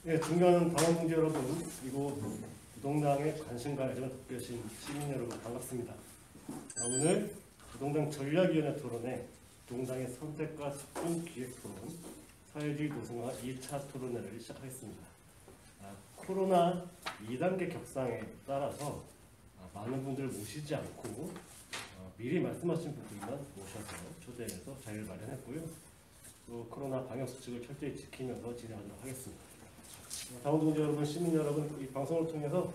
예, 존경하는 당원 동지 여러분, 그리고 노동당의 관심과 애정을 갖고 계신 시민 여러분 반갑습니다. 오늘 노동당 전략위원회 토론회, 노동당의 선택과 접근 기획 토론, 사회주의 노동화 2차 토론회를 시작하겠습니다. 코로나 2단계 격상에 따라서 많은 분들을 모시지 않고 미리 말씀하신 분들만 모셔서 초대해서 자리를 마련했고요. 또 코로나 방역 수칙을 철저히 지키면서 진행하도록 하겠습니다. 당원 동지 여러분, 시민 여러분, 이 방송을 통해서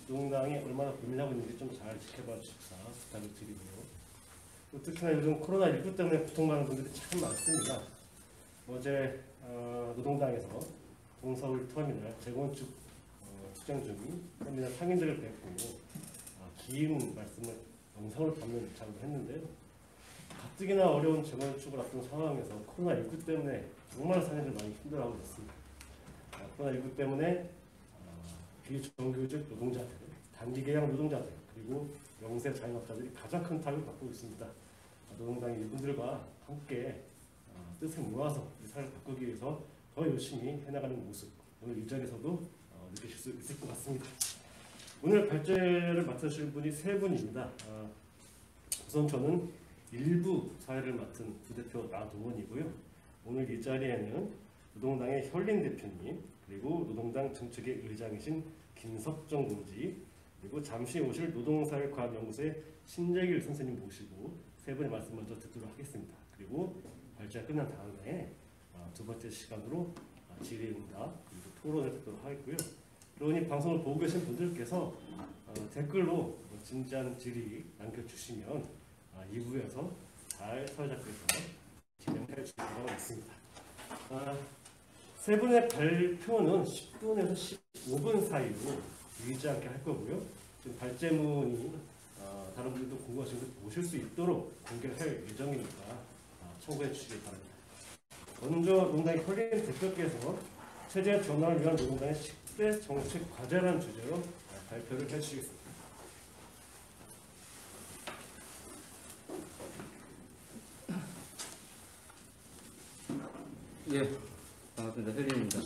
노동당이 얼마나 고민하고 있는지 좀 잘 지켜봐 주십사 부탁을 드리고요. 또 특히나 요즘 코로나19 때문에 고통받는 분들이 참 많습니다. 어제 노동당에서 동서울 터미널 재건축 추진 중인 터미널 상인들을 뵙고 긴 말씀을 영상으로 담는 작업을 했는데요. 가뜩이나 어려운 재건축을 앞둔 상황에서 코로나19 때문에 정말 상인들 많이 힘들어하고 있습니다. 코로나19 때문에 비정규직 노동자들, 단기계약 노동자들, 그리고 영세 자영업자들이 가장 큰 타격을 받고 있습니다. 노동당이 이분들과 함께 뜻을 모아서 이 사회를 바꾸기 위해서 더 열심히 해나가는 모습, 오늘 이 자리에서도 느끼실 수 있을 것 같습니다. 오늘 발제를 맡으실 분이 세 분입니다. 우선 저는 일부 사회를 맡은 부대표 나동원이고요. 오늘 이 자리에는 노동당의 혈린 대표님, 그리고 노동당 정책의 의장이신 김석정 동지, 그리고 잠시 오실 노동사회과학연구소의 신재길 선생님 모시고 세 분의 말씀 먼저 듣도록 하겠습니다. 그리고 발제가 끝난 다음에 두 번째 시간으로 질의응답 그리고 토론을 듣도록 하겠고요. 그러니 방송을 보고 계신 분들께서 댓글로 진지한 질의 남겨주시면 2부에서 잘 사회자께서 진행해 주시도록 하겠습니다. 세 분의 발표는 10분에서 15분 사이로 길지 않게 할 거고요. 지금 발제문이 다른 분들도 궁금하신 분 보실 수 있도록 공개할 예정이니까 참고해 주시기 바랍니다. 먼저 노동당의 혈린 대표께서 체제 전환을 위한 노동당의 10대 정책 과제라는 주제로 발표를 해주시겠습니다. 예, 반갑습니다. 혈린입니다.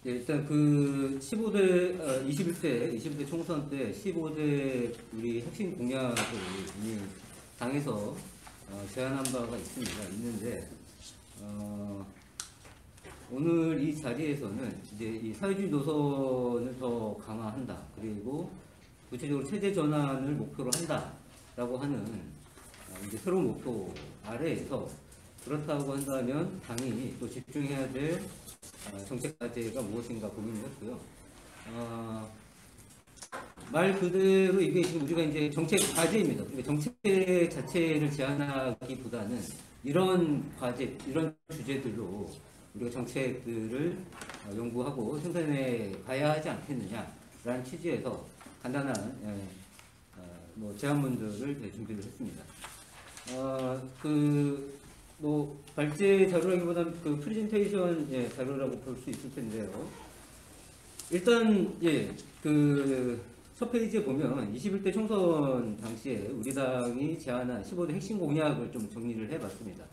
예, 일단 그 21대 총선 때 15대 우리 핵심 공약을 이미 당에서 제안한 바가 있는데, 오늘 이 자리에서는 이제 이 사회주의 노선을 더 강화한다. 그리고 구체적으로 체제 전환을 목표로 한다라고 하는 이제 새로운 목표 아래에서 그렇다고 한다면 당이 또 집중해야 될 정책 과제가 무엇인가 고민을 했고요. 말 그대로 이게 지금 우리가 이제 정책 과제입니다. 그러니까 정책 자체를 제안하기보다는 이런 과제, 이런 주제들로 우리가 정책들을 연구하고 생산해 가야 하지 않겠느냐라는 취지에서 간단한 제안문들을 준비를 했습니다. 발제 자료라기보다는 그 프레젠테이션 자료라고 볼 수 있을 텐데요. 일단, 첫 페이지에 보면 21대 총선 당시에 우리 당이 제안한 15대 핵심 공약을 좀 정리를 해봤습니다.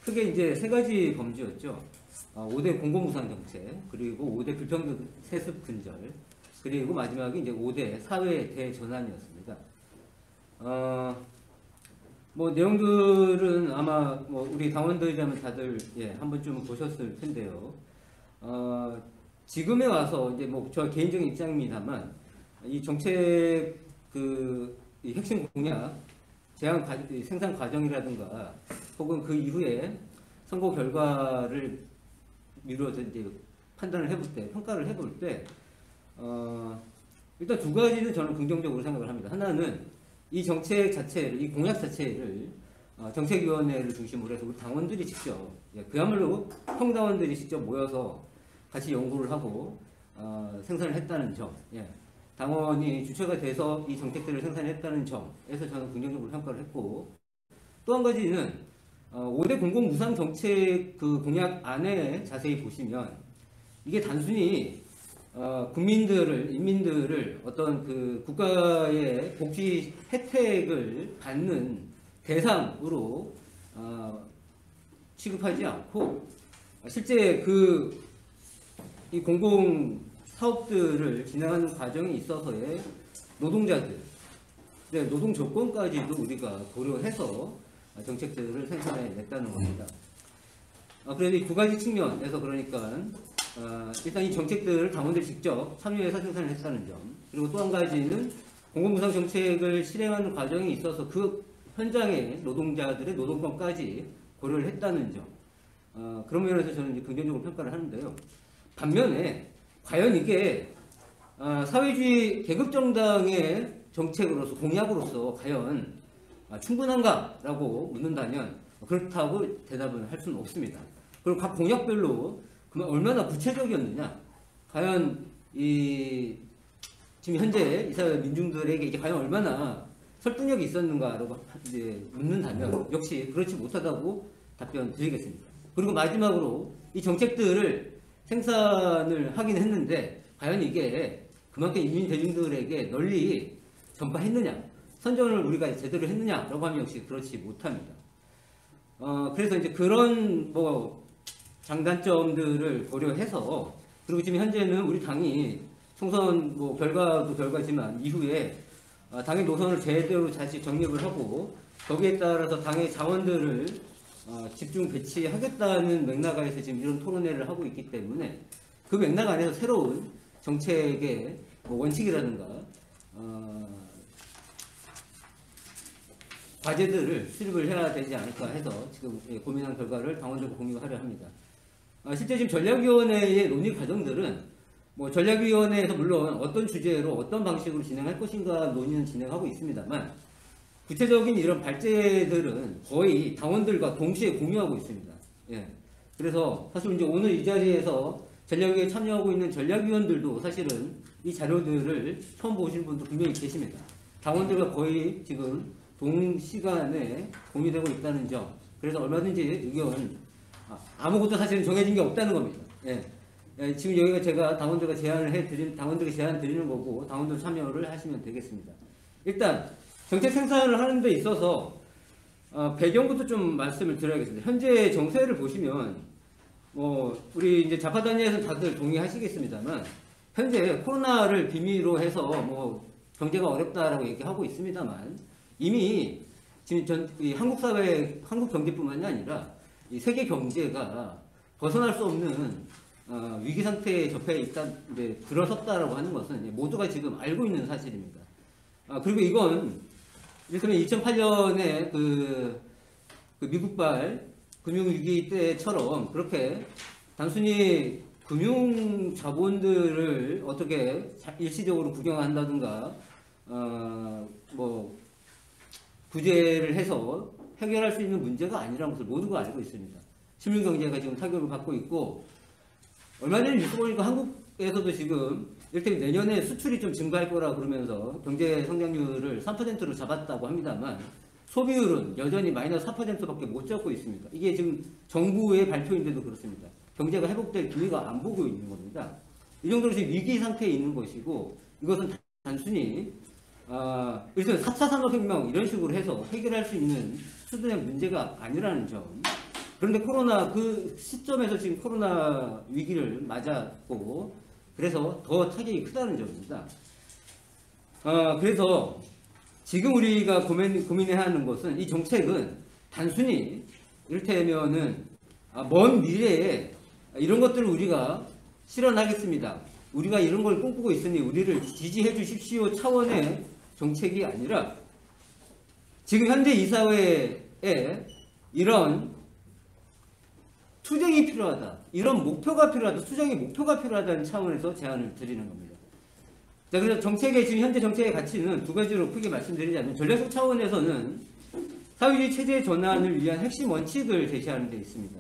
크게 이제 세 가지 범주였죠. 5대 공공무상 정책, 그리고 5대 불평등 세습 근절, 그리고 마지막에 이제 5대 사회 대전환이었습니다. 내용들은 아마 우리 당원들이라면 다들 한 번쯤은 보셨을 텐데요. 지금에 와서 이제 저 개인적인 입장입니다만 이 정책 이 핵심 공약 생산 과정이라든가 혹은 그 이후에 선거 결과를 미루어서 이제 판단을 해볼 때, 평가를 해볼 때 일단 두 가지는 저는 긍정적으로 생각을 합니다. 하나는 이 정책 자체를, 이 공약 자체를 정책위원회를 중심으로 해서 우리 당원들이 직접, 그야말로 평당원들이 직접 모여서 같이 연구를 하고 생산을 했다는 점, 당원이 주체가 돼서 이 정책들을 생산했다는 점에서 저는 긍정적으로 평가를 했고, 또 한 가지는 5대 공공무상 정책 그 공약 안에 자세히 보시면 이게 단순히 인민들을 어떤 그 국가의 복지 혜택을 받는 대상으로 취급하지 않고 실제 이 공공 사업들을 진행하는 과정에 있어서의 노동자들, 노동 조건까지도 우리가 고려해서 정책들을 생산해 냈다는 겁니다. 그래서 이 두 가지 측면에서 그러니까 일단 이 정책들을 당원들이 직접 참여해서 생산을 했다는 점, 그리고 또 한 가지는 공공부상 정책을 실행하는 과정에 있어서 그 현장의 노동자들의 노동권까지 고려를 했다는 점, 그런 면에서 저는 이제 긍정적으로 평가를 하는데요. 반면에 과연 이게 사회주의 계급정당의 정책으로서 공약으로서 과연 충분한가라고 묻는다면 그렇다고 대답은 할 수는 없습니다. 그리고 각 공약별로 얼마나 구체적이었느냐, 과연 지금 현재 이 사회 민중들에게 이게 과연 얼마나 설득력이 있었는가라고 이제 묻는다면 역시 그렇지 못하다고 답변 드리겠습니다. 그리고 마지막으로 이 정책들을 생산을 하긴 했는데 과연 이게 그만큼 인민 대중들에게 널리 전파했느냐, 선전을 우리가 제대로 했느냐라고 하면 역시 그렇지 못합니다. 그래서 이제 그런 장단점들을 고려해서, 그리고 지금 현재는 우리 당이 총선 결과도 결과지만 이후에 당의 노선을 제대로 다시 정립을 하고 거기에 따라서 당의 자원들을 집중 배치하겠다는 맥락 안에서 지금 이런 토론회를 하고 있기 때문에 그 맥락 안에서 새로운 정책의 원칙이라든가 과제들을 수립을 해야 되지 않을까 해서 지금 고민한 결과를 당원들과 공유하려 합니다. 실제 지금 전략위원회의 논의 과정들은 전략위원회에서 물론 어떤 주제로 어떤 방식으로 진행할 것인가 논의는 진행하고 있습니다만 구체적인 이런 발제들은 거의 당원들과 동시에 공유하고 있습니다. 예. 그래서 사실 이제 오늘 이 자리에서 전략위에 참여하고 있는 전략위원들도 사실은 이 자료들을 처음 보신 분도 분명히 계십니다. 당원들과 거의 지금 동시간에 공유되고 있다는 점. 그래서 얼마든지 의견, 아무것도 사실은 정해진 게 없다는 겁니다. 예. 지금 여기가 제가 당원들과 당원들에게 제안 드리는 거고, 당원들 참여를 하시면 되겠습니다. 일단, 정책 생산을 하는 데 있어서, 배경부터 좀 말씀을 드려야겠습니다. 현재 정세를 보시면, 우리 이제 좌파단위에서 다들 동의하시겠습니다만, 현재 코로나를 비미로 해서 경제가 어렵다라고 얘기하고 있습니다만, 이미 지금 한국 사회, 한국 경제뿐만이 아니라 이 세계 경제가 벗어날 수 없는 위기 상태에 접해 들어섰다라고 하는 것은 모두가 지금 알고 있는 사실입니다. 그리고 이건 이를테면 2008년에 그 미국발 금융위기 때처럼 그렇게 단순히 금융 자본들을 어떻게 일시적으로 구경한다든가 구제를 해서 해결할 수 있는 문제가 아니라는 것을 모두가 알고 있습니다. 실물 경제가 지금 타격을 받고 있고, 얼마 전에 뉴스 보니까 한국에서도 지금 이를테면 내년에 수출이 좀 증가할 거라 그러면서 경제 성장률을 3%로 잡았다고 합니다만 소비율은 여전히 마이너스 4%밖에 못 잡고 있습니다. 이게 지금 정부의 발표인데도 그렇습니다. 경제가 회복될 기미가 안 보고 있는 겁니다. 이 정도로 지금 위기 상태에 있는 것이고, 이것은 단순히 일단 4차 산업혁명 이런 식으로 해서 해결할 수 있는 수준의 문제가 아니라는 점. 그런데 그 시점에서 지금 코로나 위기를 맞았고, 그래서 더 타격이 크다는 점입니다. 그래서 지금 우리가 고민해야 하는 것은, 이 정책은 단순히 이를테면은 먼 미래에 이런 것들을 우리가 실현하겠습니다, 우리가 이런 걸 꿈꾸고 있으니 우리를 지지해 주십시오 차원의 정책이 아니라, 지금 현재 이 사회에 이런 투쟁이 필요하다, 이런 목표가 필요하다, 투쟁의 목표가 필요하다는 차원에서 제안을 드리는 겁니다. 자, 그래서 지금 현재 정책의 가치는 두 가지로 크게 말씀드리자면, 전략적 차원에서는 사회주의 체제 전환을 위한 핵심 원칙을 제시하는 데 있습니다.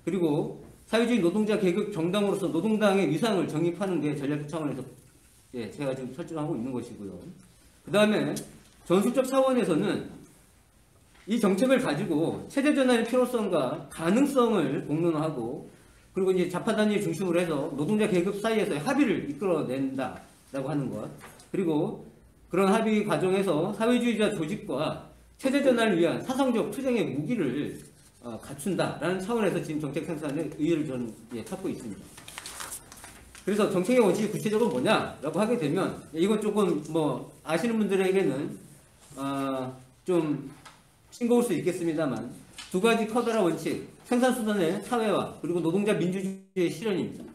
그리고 사회주의 노동자 계급 정당으로서 노동당의 위상을 정립하는 게 전략적 차원에서 제가 지금 설정하고 있는 것이고요. 그 다음에 전술적 차원에서는 이 정책을 가지고 체제 전환의 필요성과 가능성을 공론화하고, 그리고 이제 좌파 단위를 중심으로 해서 노동자 계급 사이에서의 합의를 이끌어낸다라고 하는 것, 그리고 그런 합의 과정에서 사회주의자 조직과 체제 전환을 위한 사상적 투쟁의 무기를 갖춘다라는 차원에서 지금 정책 생산에 의의를 저는 찾고 있습니다. 그래서 정책의 원칙이 구체적으로 뭐냐라고 하게 되면 이건 조금 뭐 아시는 분들에게는 좀 싱거울 수 있겠습니다만 두 가지 커다란 원칙, 생산수단의 사회화 그리고 노동자 민주주의의 실현입니다.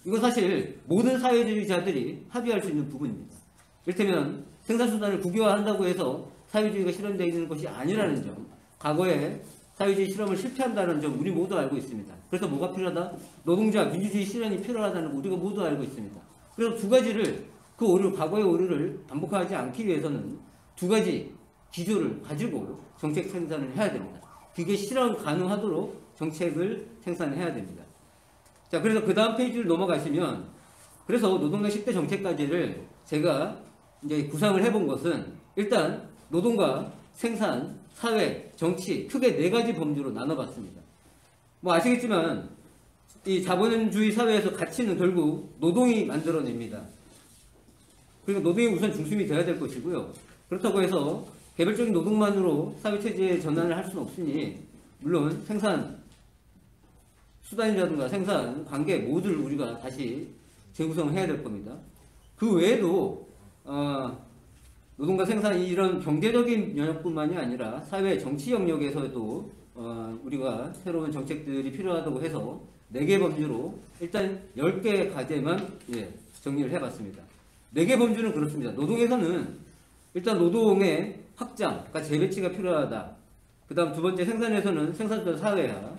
이건 사실 모든 사회주의자들이 합의할 수 있는 부분입니다. 이를테면 생산수단을 국유화한다고 해서 사회주의가 실현되어 있는 것이 아니라는 점, 과거에 사회주의 실험을 실패한다는 점 우리 모두 알고 있습니다. 그래서 뭐가 필요하다? 노동자 민주주의 실현이 필요하다는 거 우리가 모두 알고 있습니다. 그래서 두 가지를 그 오류, 과거의 오류를 반복하지 않기 위해서는 두 가지 기조를 가지고 정책 생산을 해야 됩니다. 그게 실현 가능하도록 정책을 생산해야 됩니다. 자, 그래서 그 다음 페이지를 넘어가시면 그래서 노동당 10대 정책과제를 제가 이제 구상을 해본 것은 일단 노동과 생산, 사회, 정치 크게 네 가지 범주로 나눠봤습니다. 뭐 아시겠지만 이 자본주의 사회에서 가치는 결국 노동이 만들어냅니다. 그리고 노동이 우선 중심이 돼야 될 것이고요. 그렇다고 해서 개별적인 노동만으로 사회체제의 전환을 할 수는 없으니 물론 생산 수단이라든가 생산 관계 모두를 우리가 다시 재구성해야 될 겁니다. 그 외에도 노동과 생산 이런 경제적인 영역뿐만이 아니라 사회 정치 영역에서도 우리가 새로운 정책들이 필요하다고 해서 4개 범주로 일단 10개 과제만 정리를 해봤습니다. 4개 범주는 그렇습니다. 노동에서는 일단 노동의 확장, 그러니까 재배치가 필요하다. 그 다음 두 번째 생산에서는 생산수단 사회화.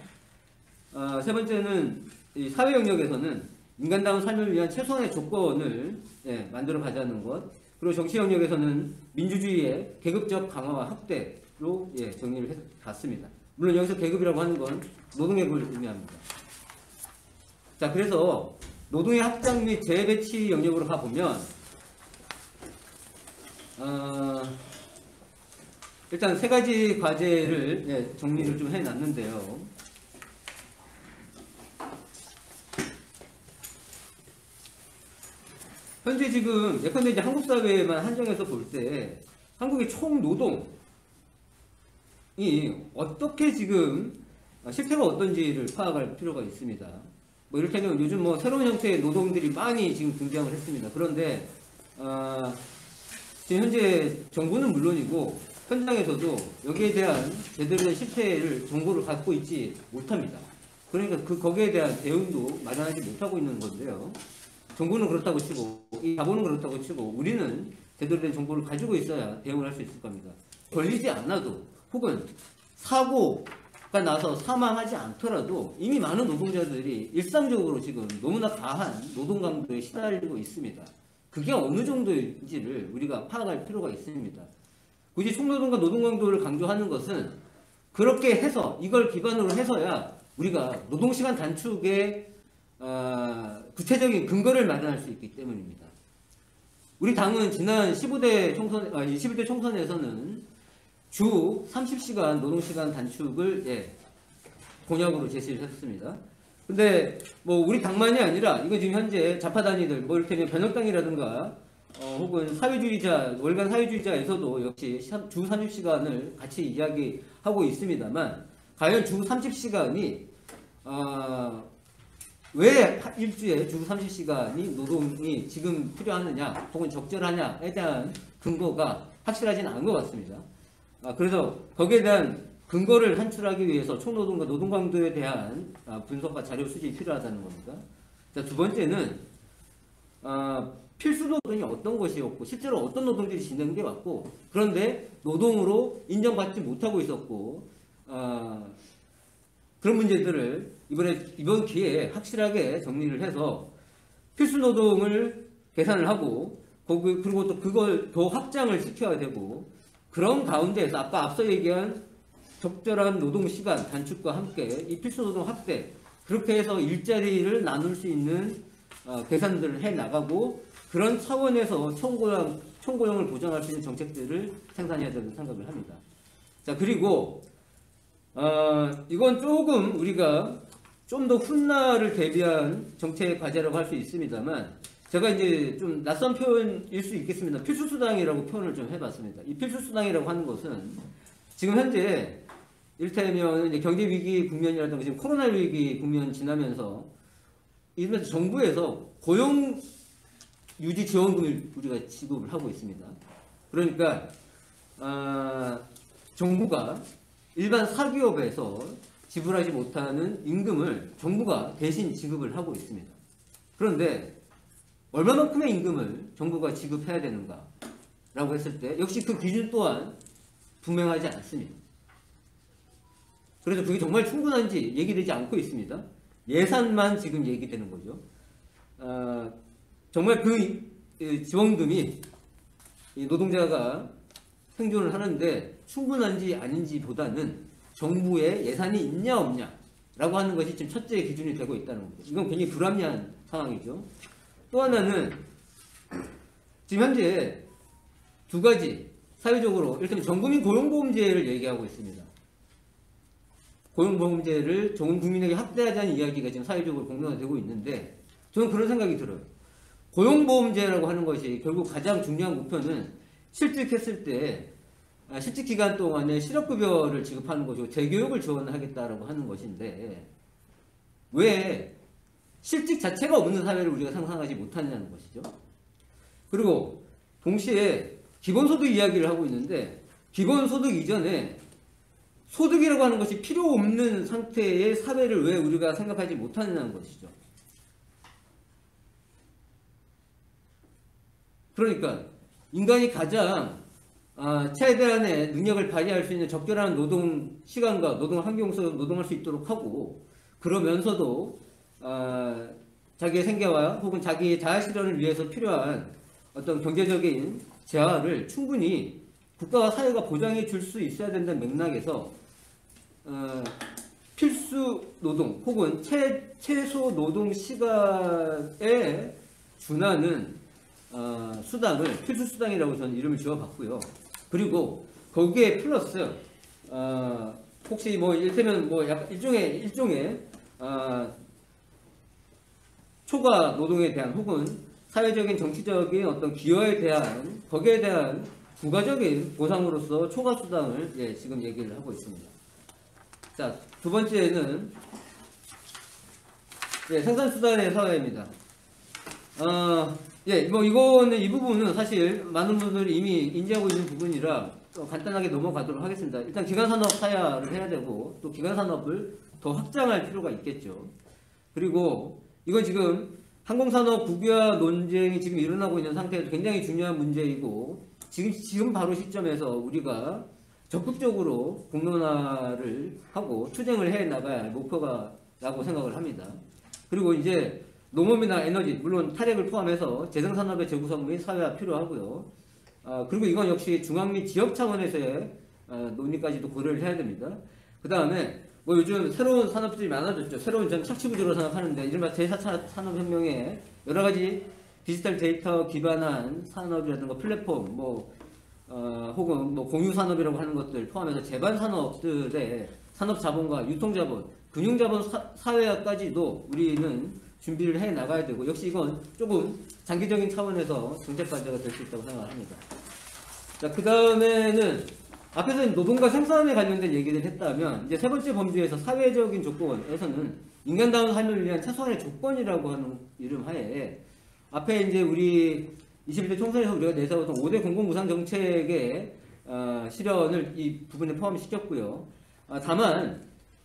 세 번째는 이 사회 영역에서는 인간다운 삶을 위한 최소한의 조건을 만들어 가자는 것. 그리고 정치 영역에서는 민주주의의 계급적 강화와 확대로 정리를 해봤습니다. 물론 여기서 계급이라고 하는 건 노동력을 의미합니다. 자, 그래서 노동의 확장 및 재배치 영역으로 가보면 일단 세 가지 과제를 정리를 좀 해놨는데요. 현재 지금 예컨대 이제 한국 사회만 한정해서 볼 때 한국의 총 노동이 어떻게 지금 실태가 어떤지를 파악할 필요가 있습니다. 뭐 이를테면 요즘 뭐 새로운 형태의 노동들이 많이 지금 등장을 했습니다. 그런데 지금 현재 정부는 물론이고 현장에서도 여기에 대한 제대로 된 실태를 정보를 갖고 있지 못합니다. 그러니까 거기에 대한 대응도 마련하지 못하고 있는 건데요. 정부는 그렇다고 치고 이 자본은 그렇다고 치고 우리는 제대로 된 정보를 가지고 있어야 대응을 할 수 있을 겁니다. 걸리지 않아도 혹은 사고가 나서 사망하지 않더라도 이미 많은 노동자들이 일상적으로 지금 너무나 과한 노동 강도에 시달리고 있습니다. 그게 어느 정도인지를 우리가 파악할 필요가 있습니다. 굳이 총노동과 노동 강도를 강조하는 것은 그렇게 해서 이걸 기반으로 해서야 우리가 노동시간 단축의 구체적인 근거를 마련할 수 있기 때문입니다. 우리 당은 지난 21대 총선에서는 주 30시간 노동시간 단축을 공약으로 제시를 했습니다. 근데 뭐 우리 당만이 아니라 이건 지금 현재 좌파단위들 뭐 이를테면 변혁당이라든가 혹은 사회주의자 월간 사회주의자에서도 역시 주 30시간을 같이 이야기하고 있습니다만 과연 주 30시간이 왜 일주에 주 30시간이 노동이 지금 필요하느냐 혹은 적절하냐에 대한 근거가 확실하지는 않은 것 같습니다. 그래서 거기에 대한 근거를 산출하기 위해서 총노동과 노동강도에 대한 분석과 자료 수집이 필요하다는 겁니다. 자, 두 번째는 필수 노동이 어떤 것이었고 실제로 어떤 노동들이 진행돼 왔고 그런데 노동으로 인정받지 못하고 있었고 그런 문제들을 이번 기회에 확실하게 정리를 해서 필수 노동을 계산을 하고 그리고 또 그걸 더 확장을 시켜야 되고 그런 가운데에서 아까 앞서 얘기한 적절한 노동시간 단축과 함께 이 필수 노동 확대 그렇게 해서 일자리를 나눌 수 있는 계산들을 해나가고 그런 차원에서 총고용을 보장할 수 있는 정책들을 생산해야 된다고 생각을 합니다. 자, 그리고 이건 조금 우리가 좀 더 훗날을 대비한 정책 과제라고 할 수 있습니다만 제가 이제 좀 낯선 표현일 수 있겠습니다. 필수수당이라고 표현을 좀 해봤습니다. 이 필수수당이라고 하는 것은 지금 현재 이를테면 이제 경제 위기 국면이라든가 지금 코로나 위기 국면 지나면서 이러면서 정부에서 고용 유지 지원금을 우리가 지급을 하고 있습니다. 그러니까 정부가 일반 사기업에서 지불하지 못하는 임금을 정부가 대신 지급을 하고 있습니다. 그런데 얼마만큼의 임금을 정부가 지급해야 되는가 라고 했을 때 역시 그 기준 또한 분명하지 않습니다. 그래서 그게 정말 충분한지 얘기되지 않고 있습니다. 예산만 지금 얘기되는 거죠. 정말 그 지원금이 노동자가 생존을 하는데 충분한지 아닌지 보다는 정부의 예산이 있냐 없냐 라고 하는 것이 지금 첫째 기준이 되고 있다는 거죠. 이건 굉장히 불합리한 상황이죠. 또 하나는 지금 현재 두 가지 사회적으로 일단 전국민 고용보험제를 얘기하고 있습니다. 고용보험제를 전 국민에게 확대하자는 이야기가 지금 사회적으로 공론화되고 있는데 저는 그런 생각이 들어요. 고용보험제라고 하는 것이 결국 가장 중요한 목표는 실직했을 때 실직 기간 동안에 실업급여를 지급하는 것이고 재교육을 지원하겠다라고 하는 것인데 왜 실직 자체가 없는 사회를 우리가 상상하지 못하냐는 것이죠. 그리고 동시에 기본소득 이야기를 하고 있는데 기본소득 이전에 소득이라고 하는 것이 필요 없는 상태의 사회를 왜 우리가 생각하지 못하느냐는 것이죠. 그러니까 인간이 가장 최대한의 능력을 발휘할 수 있는 적절한 노동 시간과 노동 환경 속에서 노동할 수 있도록 하고 그러면서도 자기의 생계와 혹은 자기의 자아 실현을 위해서 필요한 어떤 경제적인 재화를 충분히 국가와 사회가 보장해 줄 수 있어야 된다는 맥락에서 필수 노동 혹은 최소 노동 시간에 준하는 수당을 필수 수당이라고 저는 이름을 지어봤고요. 그리고 거기에 플러스 혹시 뭐 이를테면 뭐 약간 일종의 초과 노동에 대한 혹은 사회적인 정치적인 어떤 기여에 대한 거기에 대한 부가적인 보상으로서 초과 수당을 지금 얘기를 하고 있습니다. 자, 두 번째는 생산수단의 사회입니다. 뭐 이거는 이 부분은 사실 많은 분들이 이미 인지하고 있는 부분이라 간단하게 넘어가도록 하겠습니다. 일단 기간산업 사야를 해야 되고 또 기간산업을 더 확장할 필요가 있겠죠. 그리고 이건 지금 항공산업 국유화 논쟁이 지금 일어나고 있는 상태에서 굉장히 중요한 문제이고 지금 바로 시점에서 우리가 적극적으로 공론화를 하고 투쟁을 해 나가야 할 목표가라고 생각을 합니다. 그리고 이제 농업이나 에너지, 물론 탈핵을 포함해서 재생산업의 재구성 및 사회화 필요하고요. 그리고 이건 역시 중앙 및 지역 차원에서의 논의까지도 고려를 해야 됩니다. 그 다음에 뭐 요즘 새로운 산업들이 많아졌죠. 새로운 전 착취구조로 생각하는데 이른바 제4차 산업혁명에 여러 가지 디지털 데이터 기반한 산업이라든가 플랫폼, 혹은 뭐 공유산업이라고 하는 것들 포함해서 제반 산업들의 산업자본과 유통자본, 금융자본 사회화까지도 우리는 준비를 해 나가야 되고 역시 이건 조금 장기적인 차원에서 정책 과제가 될 수 있다고 생각합니다. 자, 그 다음에는 앞에서 노동과 생산에 관련된 얘기를 했다면 이제 세 번째 범주에서 사회적인 조건에서는 인간다운 삶을 위한 최소한의 조건이라고 하는 이름 하에 앞에 이제 우리 21대 총선에서 우리가 내세웠던 5대 공공무상 정책의 실현을 이 부분에 포함시켰고요. 다만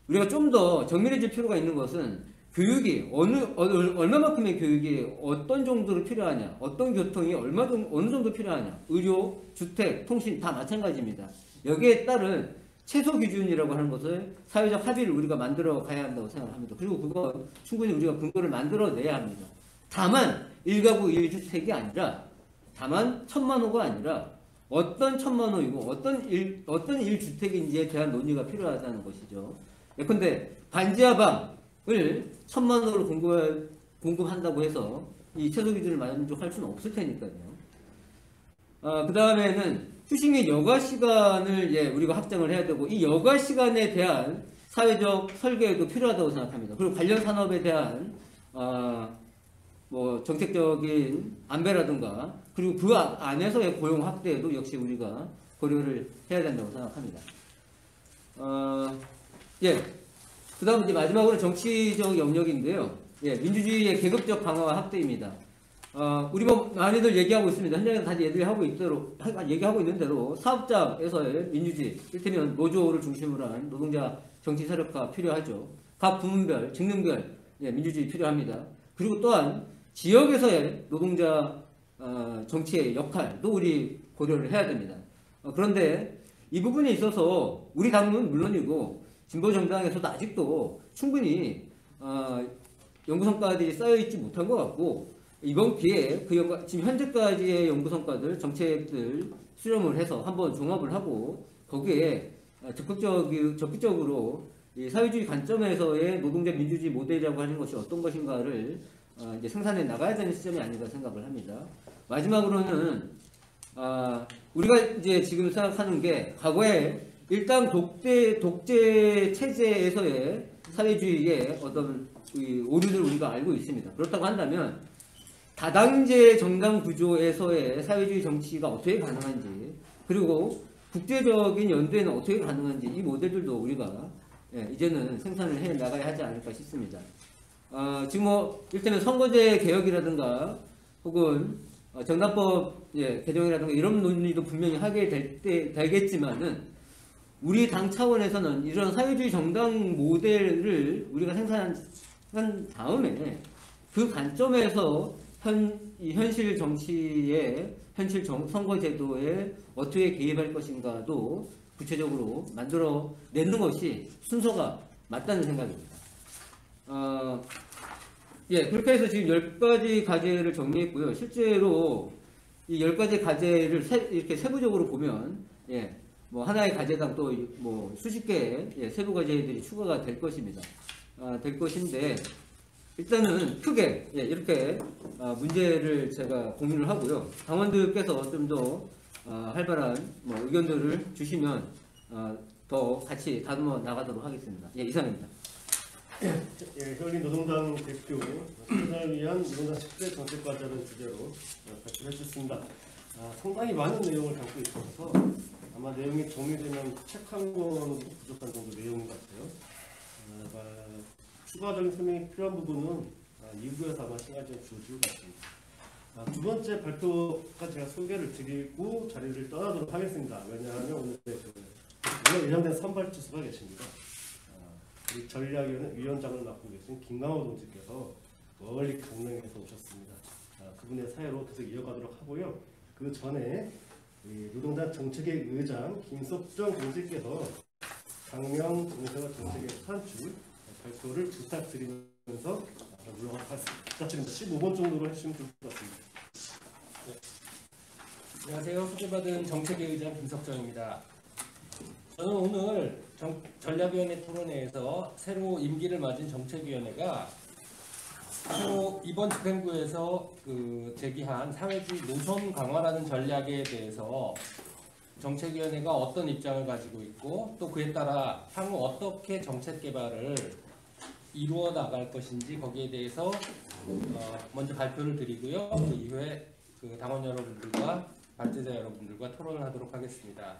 우리가 좀 더 정밀해질 필요가 있는 것은 교육이 얼마만큼의 교육이 어떤 정도로 필요하냐, 어떤 교통이 어느 정도 필요하냐, 의료, 주택, 통신 다 마찬가지입니다. 여기에 따른 최소 기준이라고 하는 것을 사회적 합의를 우리가 만들어 가야 한다고 생각합니다. 그리고 그거 충분히 우리가 근거를 만들어내야 합니다. 다만 1가구 1주택이 아니라 다만 1000만 호가 아니라 어떤 1000만 호이고 어떤 1주택인지에 대한 논의가 필요하다는 것이죠. 예컨대 반지하 방을 1000만 호로 공급한다고 해서 이 최소 기준을 만족할 수는 없을 테니까요. 그 다음에는 휴식 및 여가 시간을 우리가 확장을 해야 되고 이 여가 시간에 대한 사회적 설계도 필요하다고 생각합니다. 그리고 관련 산업에 대한 뭐 정책적인 안배라든가 그리고 그 안에서의 고용 확대에도 역시 우리가 고려를 해야 된다고 생각합니다. 예. 그다음 이제 마지막으로 정치적 영역인데요. 예, 민주주의의 계급적 강화와 확대입니다. 우리 뭐 많이들 얘기하고 있습니다. 현장에서 다시 얘기하고 있는 대로 사업장에서의 민주주의, 이를테면 노조를 중심으로 한 노동자 정치 세력화 필요하죠. 각 부문별, 직능별 민주주의 필요합니다. 그리고 또한 지역에서의 노동자 정치의 역할도 우리 고려를 해야 됩니다. 그런데 이 부분에 있어서 우리 당은 물론이고 진보 정당에서도 아직도 충분히 연구 성과들이 쌓여 있지 못한 것 같고, 이번 기회에 지금 현재까지의 연구 성과들, 정책들 수렴을 해서 한번 종합을 하고 거기에 적극적으로 이 사회주의 관점에서의 노동자 민주주의 모델이라고 하는 것이 어떤 것인가를 이제 생산해 나가야 되는 시점이 아닌가 생각을 합니다. 마지막으로는 우리가 이제 지금 생각하는 게 과거에 일단 독재 체제에서의 사회주의의 어떤 오류를 우리가 알고 있습니다. 그렇다고 한다면 다당제 정당 구조에서의 사회주의 정치가 어떻게 가능한지, 그리고 국제적인 연대는 어떻게 가능한지, 이 모델들도 우리가 이제는 생산을 해 나가야 하지 않을까 싶습니다. 지금 뭐 일단은 선거제 개혁이라든가 혹은 정당법 개정이라든가 이런 논의도 분명히 하게 되겠지만은 우리 당 차원에서는 이런 사회주의 정당 모델을 우리가 생산한 다음에 그 관점에서 현실 정치의 현실 선거제도에 어떻게 개입할 것인가도 구체적으로 만들어 내는 것이 순서가 맞다는 생각입니다. 그렇게 해서 지금 10가지 과제를 정리했고요. 실제로 이 10가지 과제를 이렇게 세부적으로 보면 뭐 하나의 과제당 또 뭐 수십 개의 세부 과제들이 추가가 될 것입니다. 될 것인데 일단은 크게 이렇게 문제를 제가 공유를 하고요. 당원들께서 좀 더 활발한 뭐 의견들을 주시면 더 같이 다듬어 나가도록 하겠습니다. 이상입니다. 혈린 노동당 대표 생산을 위한 노동당 10대 정책과제라는 주제로 발표를 해주셨습니다. 상당히 많은 내용을 담고 있어서 아마 내용이 정리되면 책 한 권으로 부족한 정도 내용인 것 같아요. 추가적인 설명이 필요한 부분은 2부에서 아마 시간이 좀 주어질 것 같습니다. 두 번째 발표까지 제가 소개를 드리고 자리를 떠나도록 하겠습니다. 왜냐하면 오늘 예정된 선발 투수가 계십니다. 우리 전략위원회 위원장을 맡고 계신 김강호 동지께서 멀리 강릉에서 오셨습니다. 그분의 사회로 계속 이어가도록 하고요. 그 전에 노동당 정책의 의장 김석정 동지께서 강령 정책과 정책의 산출 발표를 부탁드리면서 물러가도록 하겠습니다. 부탁드립니다. 15분 정도로 해주시면 좋을 것 같습니다. 안녕하세요. 소개받은 정책의 의장 김석정입니다. 저는 오늘 전략위원회 토론회에서 새로 임기를 맞은 정책위원회가 새로 이번 집행부에서 제기한 사회주의 노선 강화라는 전략에 대해서 정책위원회가 어떤 입장을 가지고 있고 또 그에 따라 향후 어떻게 정책 개발을 이루어 나갈 것인지 거기에 대해서 먼저 발표를 드리고요. 그 이후에 당원 여러분들과 발제자 여러분들과 토론을 하도록 하겠습니다.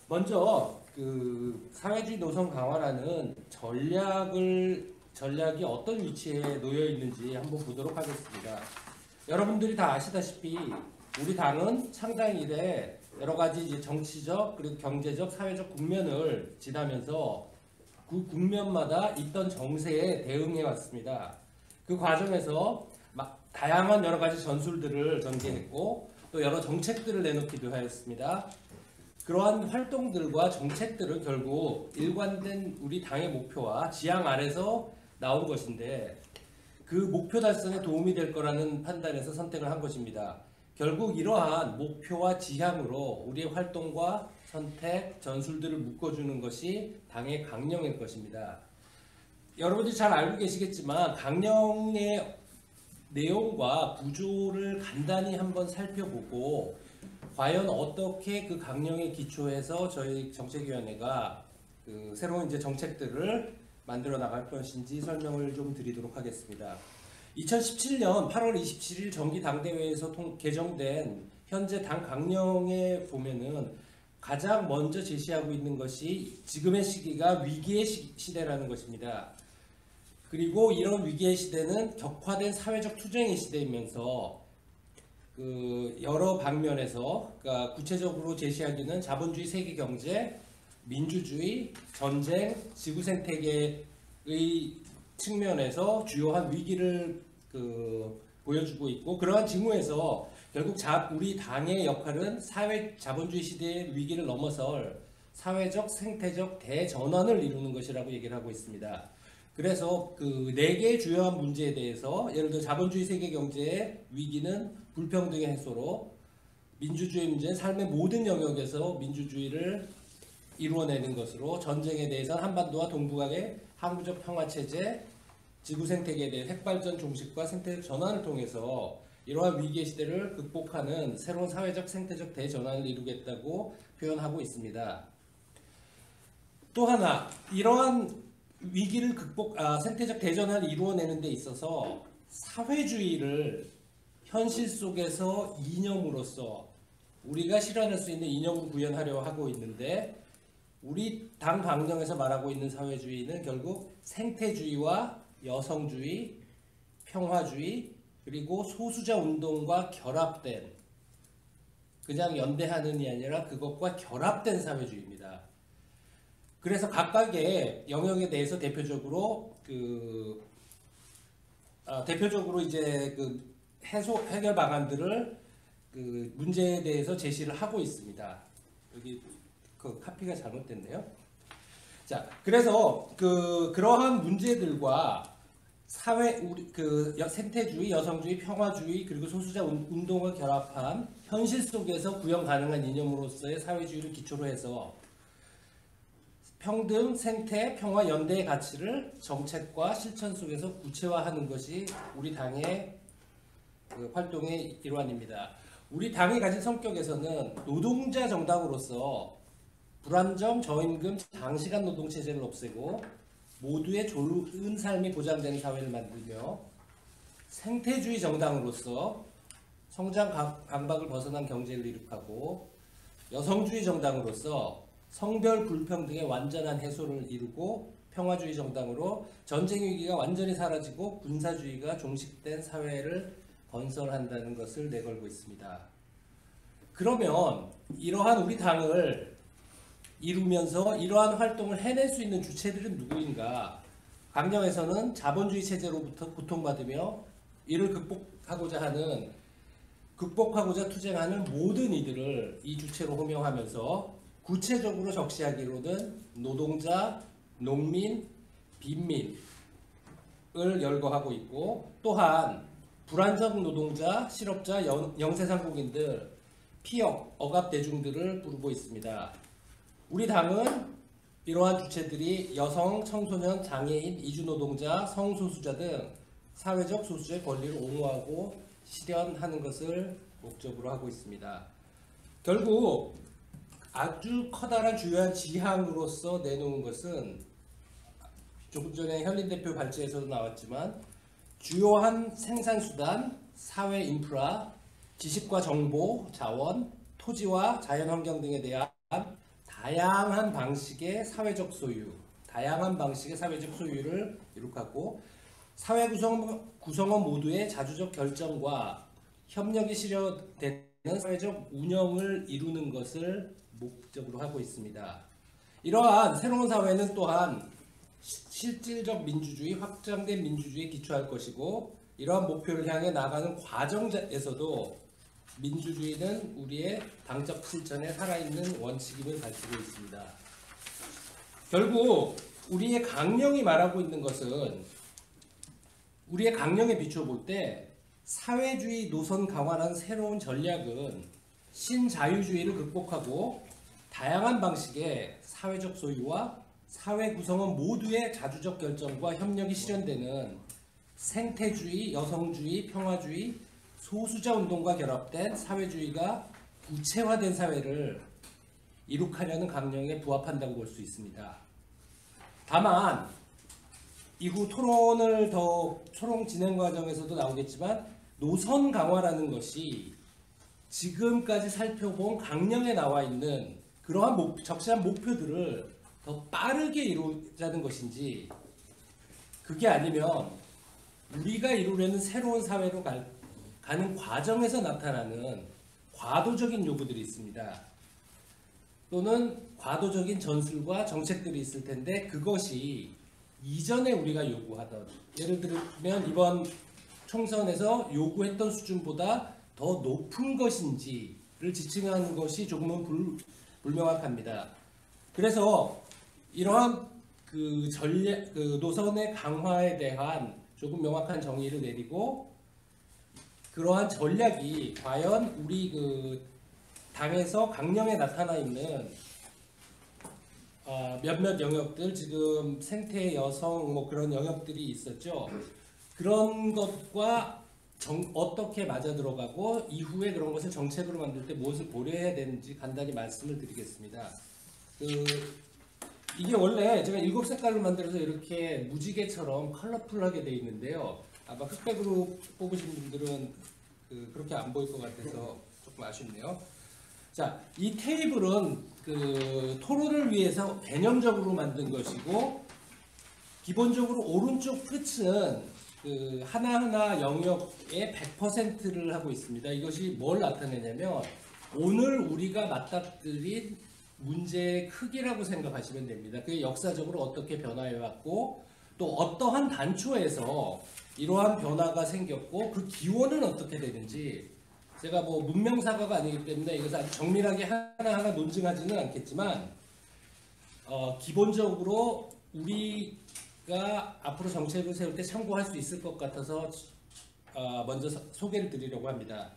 먼저 사회주의 노선 강화라는 전략이 어떤 위치에 놓여 있는지 한번 보도록 하겠습니다. 여러분들이 다 아시다시피 우리 당은 창당 이래 여러 가지 이제 정치적 그리고 경제적 사회적 국면을 지나면서 그 국면마다 있던 정세에 대응해 왔습니다. 그 과정에서 다양한 여러 가지 전술들을 전개했고 또 여러 정책들을 내놓기도 하였습니다. 그러한 활동들과 정책들은 결국 일관된 우리 당의 목표와 지향 아래서 나온 것인데 그 목표 달성에 도움이 될 거라는 판단에서 선택을 한 것입니다. 결국 이러한 목표와 지향으로 우리의 활동과 선택, 전술들을 묶어주는 것이 당의 강령일 것입니다. 여러분들이 잘 알고 계시겠지만 강령의 내용과 구조를 간단히 한번 살펴보고 과연 어떻게 그 강령에 기초해서 저희 정책위원회가 새로운 이제 정책들을 만들어 나갈 것인지 설명을 좀 드리도록 하겠습니다. 2017년 8월 27일 정기 당대회에서 개정된 현재 당 강령에 보면은 가장 먼저 제시하고 있는 것이 지금의 시기가 위기의 시대라는 것입니다. 그리고 이런 위기의 시대는 격화된 사회적 투쟁의 시대이면서 그 여러 방면에서, 그러니까 구체적으로 제시하기는 자본주의 세계 경제, 민주주의, 전쟁, 지구 생태계의 측면에서 주요한 위기를 보여주고 있고, 그러한 징후에서 결국 우리 당의 역할은 자본주의 시대의 위기를 넘어설 사회적 생태적 대전환을 이루는 것이라고 얘기를 하고 있습니다. 그래서 그 4개의 주요한 문제에 대해서, 예를 들어 자본주의 세계 경제의 위기는 불평등의 해소로, 민주주의 문제는 삶의 모든 영역에서 민주주의를 이루어내는 것으로, 전쟁에 대해서는 한반도와 동북아의 항구적 평화체제, 지구 생태계에 대해 핵발전 종식과 생태적 전환을 통해서 이러한 위기의 시대를 극복하는 새로운 사회적 생태적 대전환을 이루겠다고 표현하고 있습니다. 또 하나, 이러한 위기를 생태적 대전환을 이루어내는 데 있어서 사회주의를 현실 속에서 이념으로서 우리가 실현할 수 있는 이념으로 구현하려 하고 있는데, 우리 당 강령에서 말하고 있는 사회주의는 결국 생태주의와 여성주의, 평화주의, 그리고 소수자 운동과 결합된, 그냥 연대하는이 아니라 그것과 결합된 사회주의입니다. 그래서 각각의 영역에 대해서 대표적으로 이제 해결 방안들을 문제에 대해서 제시를 하고 있습니다. 여기 카피가 잘못됐네요. 자, 그래서 그러한 문제들과 생태주의, 여성주의, 평화주의, 그리고 소수자 운동을 결합한 현실 속에서 구현 가능한 이념으로서의 사회주의를 기초로 해서 평등, 생태, 평화, 연대의 가치를 정책과 실천 속에서 구체화하는 것이 우리 당의 활동의 일환입니다. 우리 당이 가진 성격에서는 노동자 정당으로서 불안정, 저임금, 장시간 노동 체제를 없애고 모두의 좋은 삶이 보장되는 사회를 만들며, 생태주의 정당으로서 성장 강박을 벗어난 경제를 이룩하고, 여성주의 정당으로서 성별 불평등의 완전한 해소를 이루고, 평화주의 정당으로 전쟁 위기가 완전히 사라지고 군사주의가 종식된 사회를 건설한다는 것을 내걸고 있습니다. 그러면 이러한 우리 당을 이루면서 이러한 활동을 해낼 수 있는 주체들은 누구인가? 강령에서는 자본주의 체제로부터 고통받으며 이를 극복하고자 투쟁하는 모든 이들을 이 주체로 호명하면서, 구체적으로 적시하기로는 노동자, 농민, 빈민을 열거하고 있고, 또한 불안정 노동자, 실업자, 영세상공인들, 피역, 억압 대중들을 부르고 있습니다. 우리 당은 이러한 주체들이 여성, 청소년, 장애인, 이주노동자, 성소수자 등 사회적 소수자의 권리를 옹호하고 실현하는 것을 목적으로 하고 있습니다. 결국 아주 커다란 주요한 지향으로서 내놓은 것은, 조금 전에 현린 대표 발제에서도 나왔지만, 주요한 생산수단, 사회 인프라, 지식과 정보, 자원, 토지와 자연환경 등에 대한 다양한 방식의 사회적 소유를 이룩하고, 사회 구성원 모두의 자주적 결정과 협력이 실현되는 사회적 운영을 이루는 것을 목적으로 하고 있습니다. 이러한 새로운 사회는 또한 실질적 민주주의, 확장된 민주주의에 기초할 것이고, 이러한 목표를 향해 나가는 과정에서도 민주주의는 우리의 당적 실천에 살아있는 원칙임을 밝히고 있습니다. 결국 우리의 강령이 말하고 있는 것은, 우리의 강령에 비추어 볼 때 사회주의 노선 강화라는 새로운 전략은 신자유주의를 극복하고 다양한 방식의 사회적 소유와 사회 구성원 모두의 자주적 결정과 협력이 실현되는 생태주의, 여성주의, 평화주의, 소수자 운동과 결합된 사회주의가 구체화된 사회를 이룩하려는 강령에 부합한다고 볼 수 있습니다. 다만 이후 토론 진행 과정에서도 나오겠지만, 노선 강화라는 것이 지금까지 살펴본 강령에 나와 있는 그러한 적시한 목표들을 더 빠르게 이루자는 것인지, 그게 아니면 우리가 이루려는 새로운 사회로 가는 과정에서 나타나는 과도적인 요구들이 있습니다. 또는 과도적인 전술과 정책들이 있을 텐데, 그것이 이전에 우리가 요구하던, 예를 들면 이번 총선에서 요구했던 수준보다 더 높은 것인지를 지칭하는 것이 조금은 불명확합니다. 그래서 이러한 그 전략, 그 노선의 강화에 대한 조금 명확한 정의를 내리고, 그러한 전략이 과연 우리 그 당에서 강령에 나타나 있는 몇몇 영역들, 지금 생태, 여성 뭐 그런 영역들이 있었죠. 그런 것과 어떻게 맞아 들어가고 이후에 그런 것을 정책으로 만들 때 무엇을 고려해야 되는지 간단히 말씀을 드리겠습니다. 이게 원래 제가 7색깔로 만들어서 이렇게 무지개처럼 컬러풀하게 되어 있는데요. 아마 흑백으로 뽑으신 분들은 그렇게 안 보일 것 같아서 조금 아쉽네요. 자, 이 테이블은 그 토론을 위해서 개념적으로 만든 것이고, 기본적으로 오른쪽 끝은 그 하나하나 영역의 100%를 하고 있습니다. 이것이 뭘 나타내냐면 오늘 우리가 맞닥뜨린 문제의 크기라고 생각하시면 됩니다. 그게 역사적으로 어떻게 변화해 왔고, 또 어떠한 단초에서 이러한 변화가 생겼고, 그 기원은 어떻게 되는지, 제가 뭐 문명사과가 아니기 때문에 이것을 아주 정밀하게 하나하나 논증하지는 않겠지만, 기본적으로 우리가 앞으로 정책을 세울 때 참고할 수 있을 것 같아서 먼저 소개를 드리려고 합니다.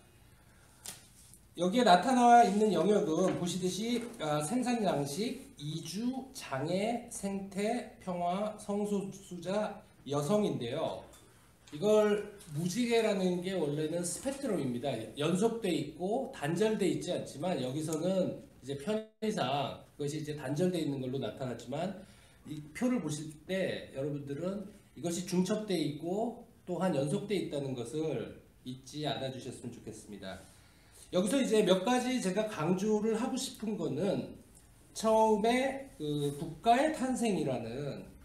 여기에 나타나 있는 영역은 보시듯이 생산 양식, 이주, 장애, 생태, 평화, 성소수자, 여성인데요. 이걸 무지개라는 게 원래는 스펙트럼입니다. 연속돼 있고 단절돼 있지 않지만, 여기서는 이제 편의상 그것이 이제 단절돼 있는 걸로 나타났지만, 이 표를 보실 때 여러분들은 이것이 중첩돼 있고 또한 연속돼 있다는 것을 잊지 않아 주셨으면 좋겠습니다. 여기서 이제 몇 가지 제가 강조를 하고 싶은 거는, 처음에 그 국가의 탄생이라는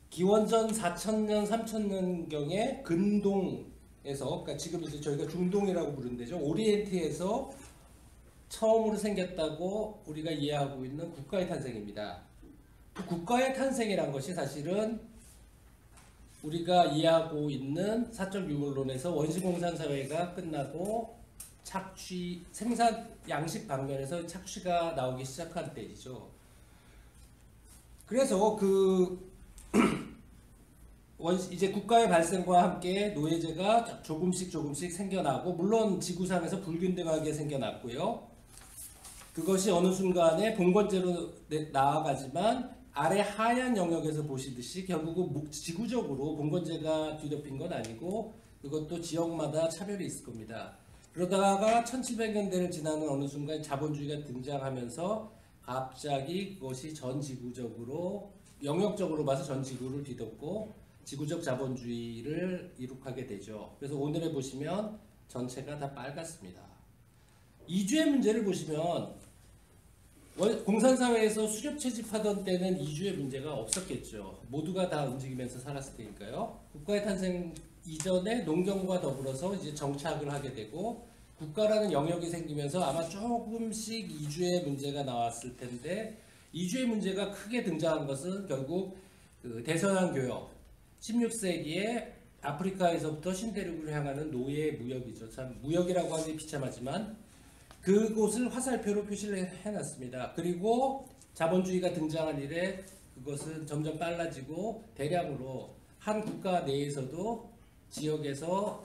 기원전 4000년, 3000년경에 근동에서, 그러니까 지금 이제 저희가 중동이라고 부르는 데죠. 오리엔트에서 처음으로 생겼다고 우리가 이해하고 있는 국가의 탄생입니다. 그 국가의 탄생이란 것이 사실은 우리가 이해하고 있는 사적 유물론에서 원시공산 사회가 끝나고 생산 양식 방면에서 착취가 나오기 시작한 때이죠. 그래서 이제 국가의 발생과 함께 노예제가 조금씩 생겨나고, 물론 지구상에서 불균등하게 생겨났고요. 그것이 어느 순간에 봉건제로 나아가지만, 아래 하얀 영역에서 보시듯이 결국은 지구적으로 봉건제가 뒤덮인 건 아니고, 그것도 지역마다 차별이 있을 겁니다. 그러다가 1700년대를 지나는 어느 순간 자본주의가 등장하면서 갑자기 그것이 전 지구적으로, 영역적으로 봐서 전 지구를 뒤덮고 지구적 자본주의를 이룩하게 되죠. 그래서 오늘에 보시면 전체가 다 빨갛습니다. 이주의 문제를 보시면, 공산사회에서 수렵 채집하던 때는 이주의 문제가 없었겠죠. 모두가 다 움직이면서 살았을 테니까요. 국가의 탄생 이전에 농경과 더불어서 이제 정착을 하게 되고, 국가라는 영역이 생기면서 아마 조금씩 이주의 문제가 나왔을 텐데, 이주의 문제가 크게 등장한 것은 결국 그 대서양 교역, 16세기에 아프리카에서부터 신대륙을 향하는 노예 무역이죠. 참 무역이라고 하기 비참하지만 그곳을 화살표로 표시를 해놨습니다. 그리고 자본주의가 등장한 이래 그것은 점점 빨라지고, 대량으로 한 국가 내에서도 지역에서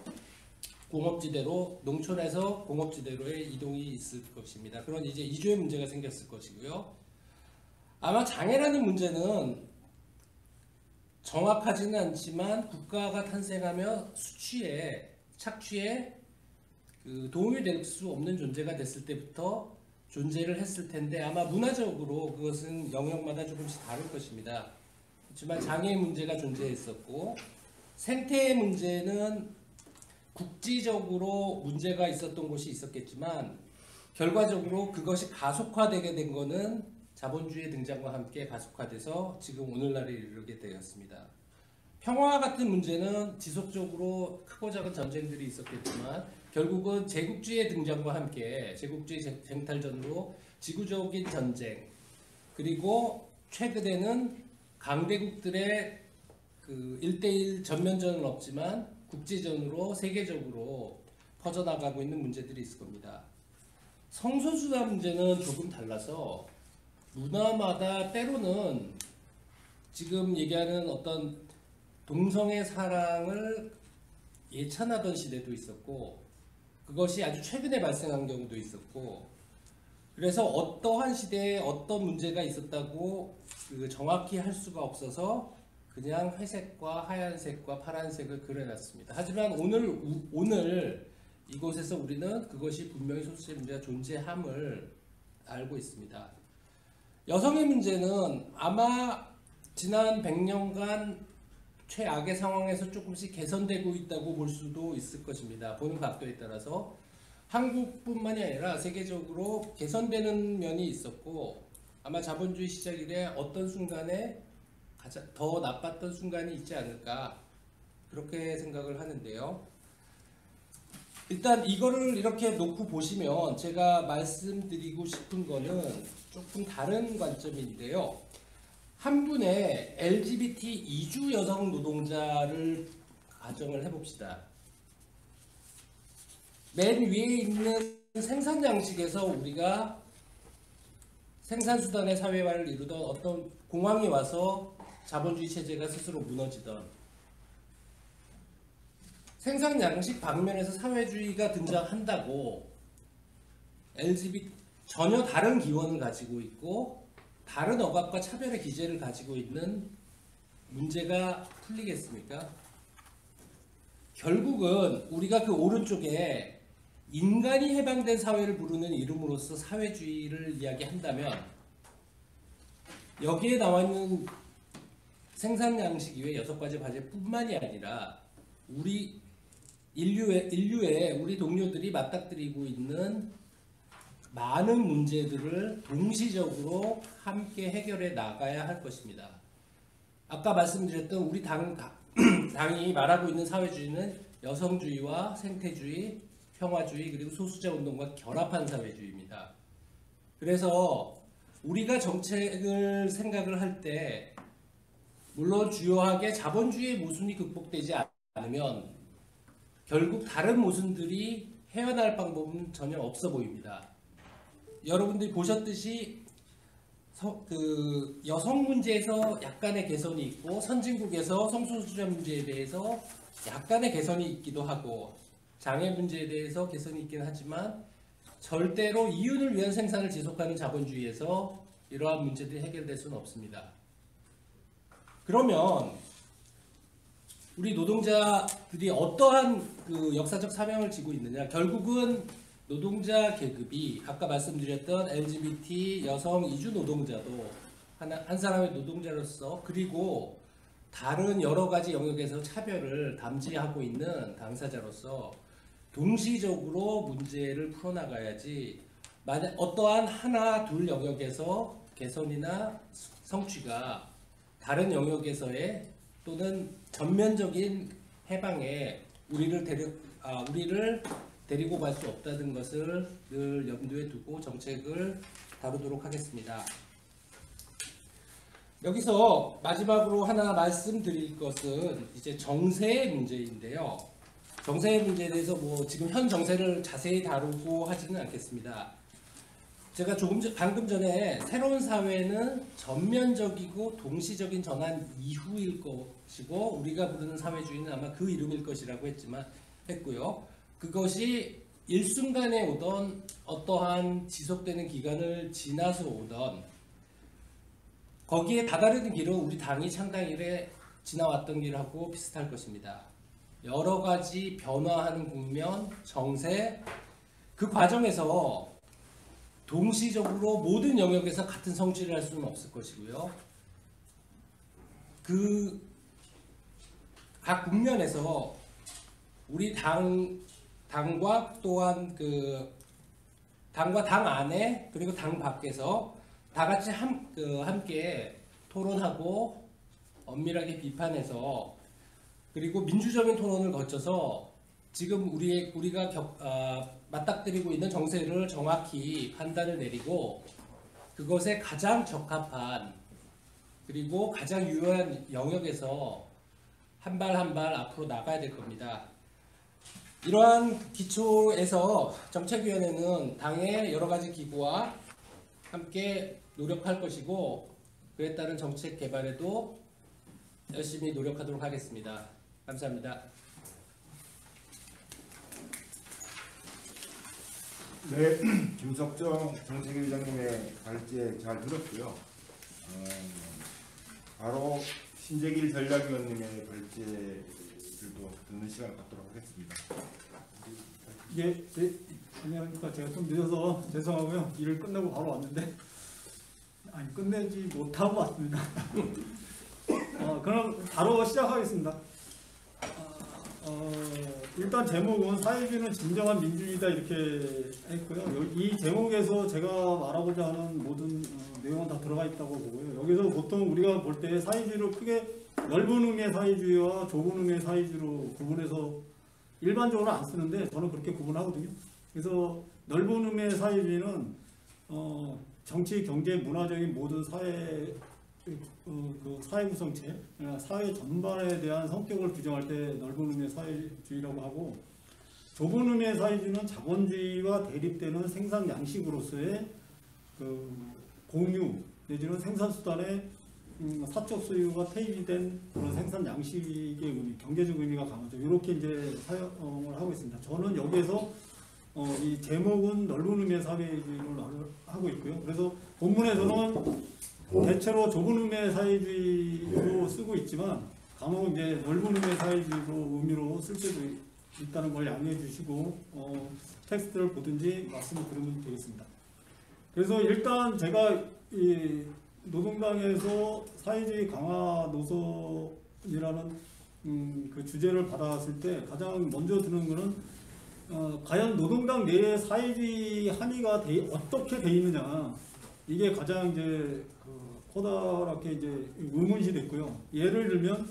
공업지대로, 농촌에서 공업지대로의 이동이 있을 것입니다. 그런 이제 이주의 문제가 생겼을 것이고요. 아마 장애라는 문제는 정확하지는 않지만, 국가가 탄생하며 착취에 도움이 될 수 없는 존재가 됐을 때부터 존재를 했을 텐데, 아마 문화적으로 그것은 영역마다 조금씩 다를 것입니다. 그렇지만 장애의 문제가 존재했었고, 생태의 문제는 국지적으로 문제가 있었던 곳이 있었겠지만, 결과적으로 그것이 가속화되게 된 거는 자본주의 등장과 함께 가속화돼서 지금 오늘날에 이르게 되었습니다. 평화와 같은 문제는 지속적으로 크고 작은 전쟁들이 있었겠지만 결국은 제국주의의 등장과 함께 제국주의 쟁탈전으로 지구적인 전쟁, 그리고 최근에는 강대국들의 그 1대1 전면전은 없지만 국제전으로 세계적으로 퍼져나가고 있는 문제들이 있을 겁니다. 성소수자 문제는 조금 달라서 문화마다 때로는 지금 얘기하는 어떤 동성애 사랑을 예찬하던 시대도 있었고, 그것이 아주 최근에 발생한 경우도 있었고, 그래서 어떠한 시대에 어떤 문제가 있었다고 정확히 할 수가 없어서 그냥 회색과 하얀색과 파란색을 그려놨습니다. 하지만 오늘 이곳에서 우리는 그것이 분명히 소수의 문제가 존재함을 알고 있습니다. 여성의 문제는 아마 지난 100년간 최악의 상황에서 조금씩 개선되고 있다고 볼 수도 있을 것입니다. 보는 각도에 따라서 한국뿐만이 아니라 세계적으로 개선되는 면이 있었고, 아마 자본주의 시작 이래 어떤 순간에 가장 더 나빴던 순간이 있지 않을까, 그렇게 생각을 하는데요. 일단 이거를 이렇게 놓고 보시면 제가 말씀드리고 싶은 거는 조금 다른 관점인데요. 한 분의 LGBT 이주 여성 노동자를 가정을 해봅시다. 맨 위에 있는 생산 양식에서 우리가 생산수단의 사회화를 이루던 어떤 공황이 와서 자본주의 체제가 스스로 무너지던, 생산 양식 방면에서 사회주의가 등장한다고 LGBT 전혀 다른 기원을 가지고 있고 다른 억압과 차별의 기제를 가지고 있는 문제가 풀리겠습니까? 결국은 우리가 그 오른쪽에 인간이 해방된 사회를 부르는 이름으로서 사회주의를 이야기한다면, 여기에 나와 있는 생산 양식 이외 6가지 과제뿐만이 아니라 우리 인류의 우리 동료들이 맞닥뜨리고 있는 많은 문제들을 동시적으로 함께 해결해 나가야 할 것입니다. 아까 말씀드렸던 우리 당이 말하고 있는 사회주의는 여성주의와 생태주의, 평화주의, 그리고 소수자 운동과 결합한 사회주의입니다. 그래서 우리가 정책을 생각을 할 때 물론 주요하게 자본주의의 모순이 극복되지 않으면 결국 다른 모순들이 헤어날 방법은 전혀 없어 보입니다. 여러분들이 보셨듯이 여성 문제에서 약간의 개선이 있고, 선진국에서 성소수자 문제에 대해서 약간의 개선이 있기도 하고, 장애 문제에 대해서 개선이 있긴 하지만 절대로 이윤을 위한 생산을 지속하는 자본주의에서 이러한 문제들이 해결될 수는 없습니다. 그러면 우리 노동자들이 어떠한 그 역사적 사명을 지고 있느냐? 결국은 노동자 계급이 아까 말씀드렸던 LGBT 여성 이주 노동자도 한 사람의 노동자로서, 그리고 다른 여러 가지 영역에서 차별을 담지하고 있는 당사자로서 동시적으로 문제를 풀어나가야지, 만약 어떠한 하나 둘 영역에서 개선이나 성취가 다른 영역에서의 또는 전면적인 해방에 우리를 데리고 갈 수 없다는 것을 늘 염두에 두고 정책을 다루도록 하겠습니다. 여기서 마지막으로 하나 말씀드릴 것은 이제 정세의 문제인데요. 정세의 문제에 대해서 지금 현 정세를 자세히 다루고 하지는 않겠습니다. 제가 방금 전에 새로운 사회는 전면적이고 동시적인 전환 이후일 것이고, 우리가 부르는 사회주의는 아마 그 이름일 것이라고 했고요. 그것이 일순간에 오던 어떠한 지속되는 기간을 지나서 오던, 거기에 다다르는 길은 우리 당이 창당 이래 지나왔던 길하고 비슷할 것입니다. 여러 가지 변화하는 국면, 정세, 그 과정에서 동시적으로 모든 영역에서 같은 성취를 할 수는 없을 것이고요. 그 각 국면에서 우리 당과 또한 그 당과 당 안에 그리고 당 밖에서 다 같이 함께 토론하고 엄밀하게 비판해서 그리고 민주적인 토론을 거쳐서 지금 우리가 맞닥뜨리고 있는 정세를 정확히 판단을 내리고 그것에 가장 적합한 그리고 가장 유효한 영역에서 한 발 한 발 앞으로 나가야 될 겁니다. 이러한 기초에서 정책위원회는 당의 여러 가지 기구와 함께 노력할 것이고 그에 따른 정책 개발에도 열심히 노력하도록 하겠습니다. 감사합니다. 네, 김석정 정책위원장님의 발제 잘 들었고요. 바로 신재길 전략위원님의 발제들도 듣는 시간을 갖도록 하겠습니다. 예, 안녕하십니까. 제가 좀 늦어서 죄송하고요. 일을 끝내고 바로 왔는데 아니 끝내지 못하고 왔습니다. 그럼 바로 시작하겠습니다. 일단 제목은 사회주의는 진정한 민주주의다 이렇게 했고요. 이 제목에서 제가 말하고자 하는 모든 내용은 다 들어가 있다고 보고요. 여기서 보통 우리가 볼 때 사회주의를 크게 넓은 의미의 사회주의와 좁은 의미의 사회주의로 구분해서 일반적으로 안 쓰는데 저는 그렇게 구분하거든요. 그래서 넓은 의미의 사회주의는 정치, 경제, 문화적인 모든 사회 그 사회 구성체, 사회 전반에 대한 성격을 규정할 때 넓은 의미의 사회주의라고 하고 좁은 의미의 사회주의는 자본주의와 대립되는 생산 양식으로서의 그 공유 내지는 생산수단의 사적 소유가 퇴비된 그런 생산 양식의 의미, 경제적 의미가 강하죠. 이렇게 이제 사용을 하고 있습니다. 저는 여기에서 이 제목은 넓은 의미의 사회주의를 하고 있고요. 그래서 본문에서는 대체로 좁은 의미의 사회주의로 쓰고 있지만 간혹 이제 넓은 의미의 사회주의로 의미로 쓸 때도 있다는 걸 양해해 주시고 텍스트를 보든지 말씀을 들으면 되겠습니다. 그래서 일단 제가 이 노동당에서 사회주의 강화 노선이라는 그 주제를 받았을 때 가장 먼저 드는 거는 과연 노동당 내에 사회주의 함의가 어떻게 돼 있느냐 이게 가장 이제 커다랗게 이제 의문시 됐고요. 예를 들면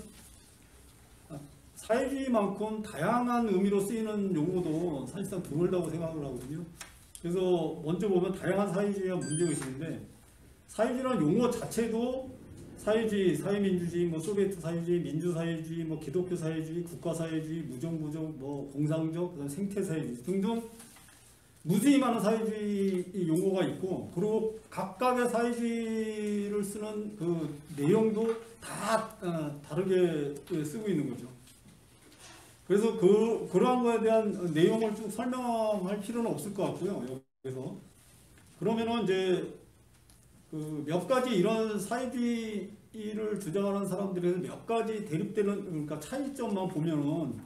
사회주의만큼 다양한 의미로 쓰이는 용어도 사실상 드물다고 생각을 하거든요. 그래서 먼저 보면 다양한 사회주의와 문제의식인데 사회주의라는 용어 자체도 사회주의, 사회민주주의, 뭐 소비에트 사회주의, 민주사회주의, 뭐 기독교 사회주의, 국가사회주의, 무정부적, 뭐 공상적, 그다음 생태사회주의 등등 무수히 많은 사회주의 용어가 있고 그리고 각각의 사회주의를 쓰는 그 내용도 다 다르게 쓰고 있는 거죠. 그래서 그러한 거에 대한 내용을 쭉 설명할 필요는 없을 것 같고요. 여기서 그러면은 이제 그 몇 가지 이런 사회주의를 주장하는 사람들에서 몇 가지 대립되는 그러니까 차이점만 보면은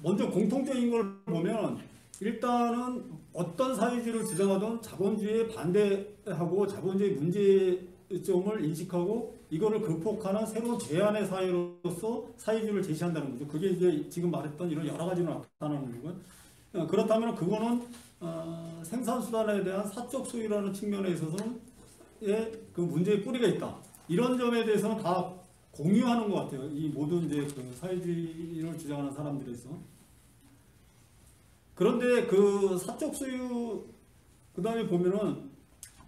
먼저 공통적인 걸 보면 일단은 어떤 사회주의를 주장하든 자본주의에 반대하고 자본주의 문제점을 인식하고 이거를 극복하는 새로운 제안의 사회로서 사회주의를 제시한다는 거죠. 그게 이제 지금 말했던 이런 여러 가지로 나타나는 거고요. 그렇다면 그거는 생산수단에 대한 사적 소유라는 측면에 있어서는 그 문제의 뿌리가 있다. 이런 점에 대해서는 다 공유하는 것 같아요. 이 모든 이제 그 사회주의를 주장하는 사람들에서. 그런데 그 사적 소유 그 다음에 보면은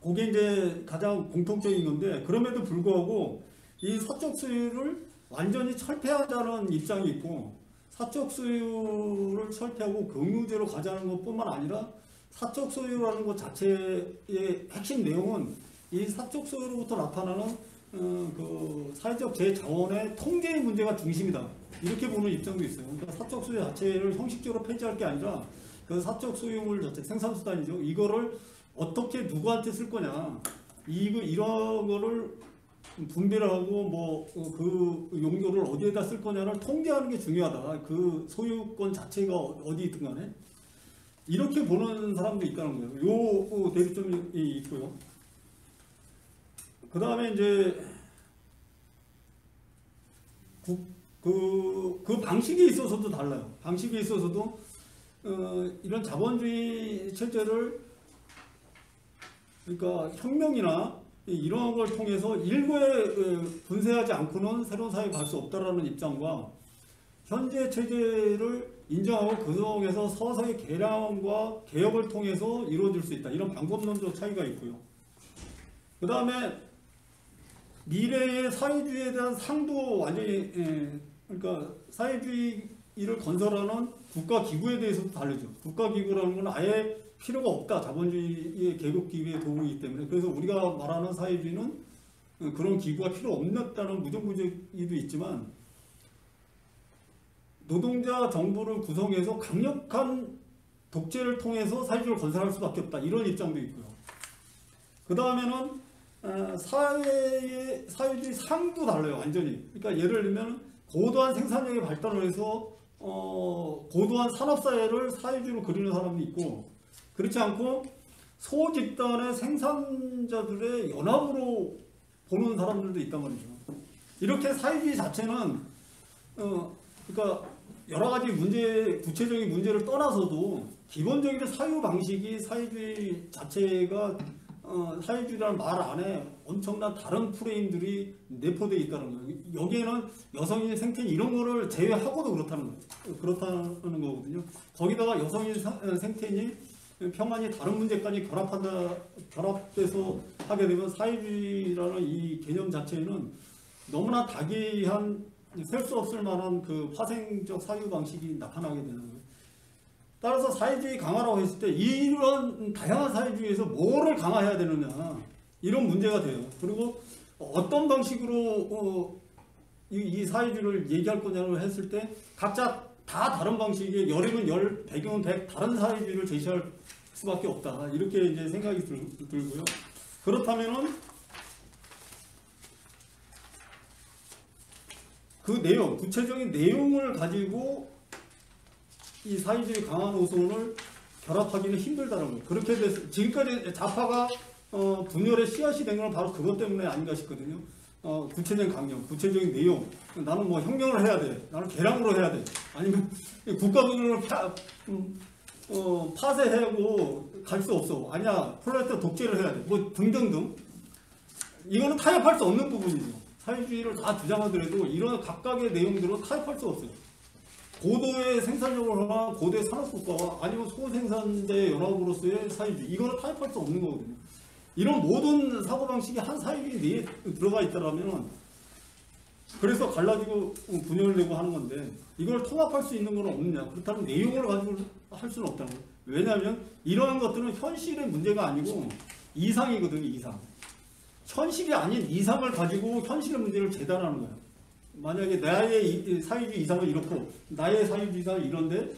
그게 이제 가장 공통적인 건데 그럼에도 불구하고 이 사적 소유를 완전히 철폐하자는 입장이 있고 사적 소유를 철폐하고 공유제로 가자는 것뿐만 아니라 사적 소유라는 것 자체의 핵심 내용은 이 사적 소유로부터 나타나는 그 사회적 재자원의 통제의 문제가 중심이다. 이렇게 보는 입장도 있어요. 그러니까 사적 소유 자체를 형식적으로 폐지할 게 아니라 그 사적 소유물 자체, 생산수단이죠. 이거를 어떻게 누구한테 쓸 거냐. 이런 거를 분배를 하고 뭐 그 용도를 어디에다 쓸 거냐를 통제하는 게 중요하다. 그 소유권 자체가 어디 있든 간에. 이렇게 보는 사람도 있다는 거예요. 요 대립점이 있고요. 그 다음에 이제 그 방식에 있어서도 달라요. 방식에 있어서도 이런 자본주의 체제를 그러니까 혁명이나 이런 걸 통해서 일부에 분쇄하지 않고는 새로운 사회가 갈 수 없다라는 입장과 현재 체제를 인정하고 그 속에서 서서히 개량과 개혁을 통해서 이루어질 수 있다. 이런 방법론적 차이가 있고요. 그 다음에 미래의 사회주의에 대한 상도 완전히 그러니까 사회주의를 건설하는 국가기구에 대해서도 다르죠. 국가기구라는 건 아예 필요가 없다. 자본주의의 계급기구의 도구이기 때문에. 그래서 우리가 말하는 사회주의는 그런 기구가 필요 없다는 무정부주의도 있지만 노동자 정부를 구성해서 강력한 독재를 통해서 사회주의를 건설할 수밖에 없다. 이런 입장도 있고요. 그 다음에는 사회주의 상도 달라요. 완전히. 그러니까 예를 들면 고도한 생산력의 발달을 해서 고도한 산업사회를 사회주의로 그리는 사람도 있고 그렇지 않고 소집단의 생산자들의 연합으로 보는 사람들도 있단 말이죠. 이렇게 사회주의 자체는 그러니까 여러 가지 구체적인 문제를 떠나서도 기본적인 사유 방식이 사회주의 자체가 사회주의라는 말 안에 엄청난 다른 프레임들이 내포되어 있다는 거예요. 여기에는 여성의 생태인 이런 거를 제외하고도 그렇다는 거예요. 그렇다는 거거든요. 거기다가 여성의 생태인이 평안이 다른 문제까지 결합돼서 하게 되면 사회주의라는 이 개념 자체는 너무나 다기한 셀 수 없을 만한 그 파생적 사유 방식이 나타나게 되는 거예요. 따라서 사회주의 강화라고 했을 때 이런 다양한 사회주의에서 뭐를 강화해야 되느냐 이런 문제가 돼요. 그리고 어떤 방식으로 이 사회주의를 얘기할 거냐고 했을 때 각자 다 다른 방식의 열이면 열, 백이면 백 다른 사회주의를 제시할 수밖에 없다. 이렇게 이제 생각이 들고요. 그렇다면은 그 내용, 구체적인 내용을 가지고 이 사회주의 강화 노선을 결합하기는 힘들다는 거예요. 그렇게 돼서 지금까지 좌파가 분열의 씨앗이 된 건 바로 그것 때문에 아닌가 싶거든요. 구체적인 강령, 구체적인 내용. 나는 뭐 혁명을 해야 돼. 나는 개량으로 해야 돼. 아니면 국가분열을 파쇄하고 갈 수 없어. 아니야, 프롤레타리아 독재를 해야 돼. 뭐 등등등. 이거는 타협할 수 없는 부분이죠. 사회주의를 다 주장하더라도 이런 각각의 내용들은 타협할 수 없어요. 고도의 생산력을 하나 고도의 산업국가와 아니면 소생산자의 연합으로서의 사회주의 이거는 타협할 수 없는 거거든요. 이런 모든 사고방식이 한 사회주의 내에 들어가 있다면 그래서 갈라지고 분열을 내고 하는 건데 이걸 통합할 수 있는 건 없느냐. 그렇다면 내용을 가지고 할 수는 없다는 거예요. 왜냐하면 이러한 것들은 현실의 문제가 아니고 이상이거든요. 이상. 현실이 아닌 이상을 가지고 현실의 문제를 재단하는 거예요. 만약에 나의 사회주의 이상은 이렇고 나의 사회주의 이상은 이런데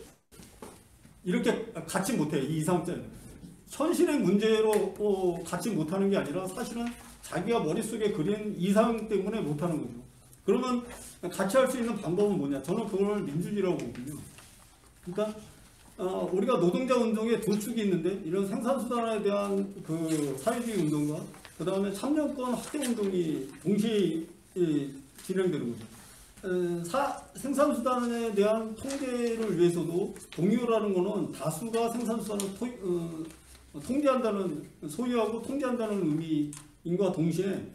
이렇게 갖지 못해. 이 이상자는. 현실의 문제로 갖지 못하는 게 아니라 사실은 자기가 머릿속에 그린 이상 때문에 못하는 거죠. 그러면 같이 할 수 있는 방법은 뭐냐? 저는 그걸 민주주의라고 보거든요. 그러니까 우리가 노동자 운동의 두 축이 있는데 이런 생산수단에 대한 그 사회주의 운동과 그 다음에 참여권 확대 운동이 동시에 진행되는 거죠. 생산수단에 대한 통제를 위해서도 동요라는 거는 다수가 생산수단을 통제한다는 소유하고 통제한다는 의미인과 동시에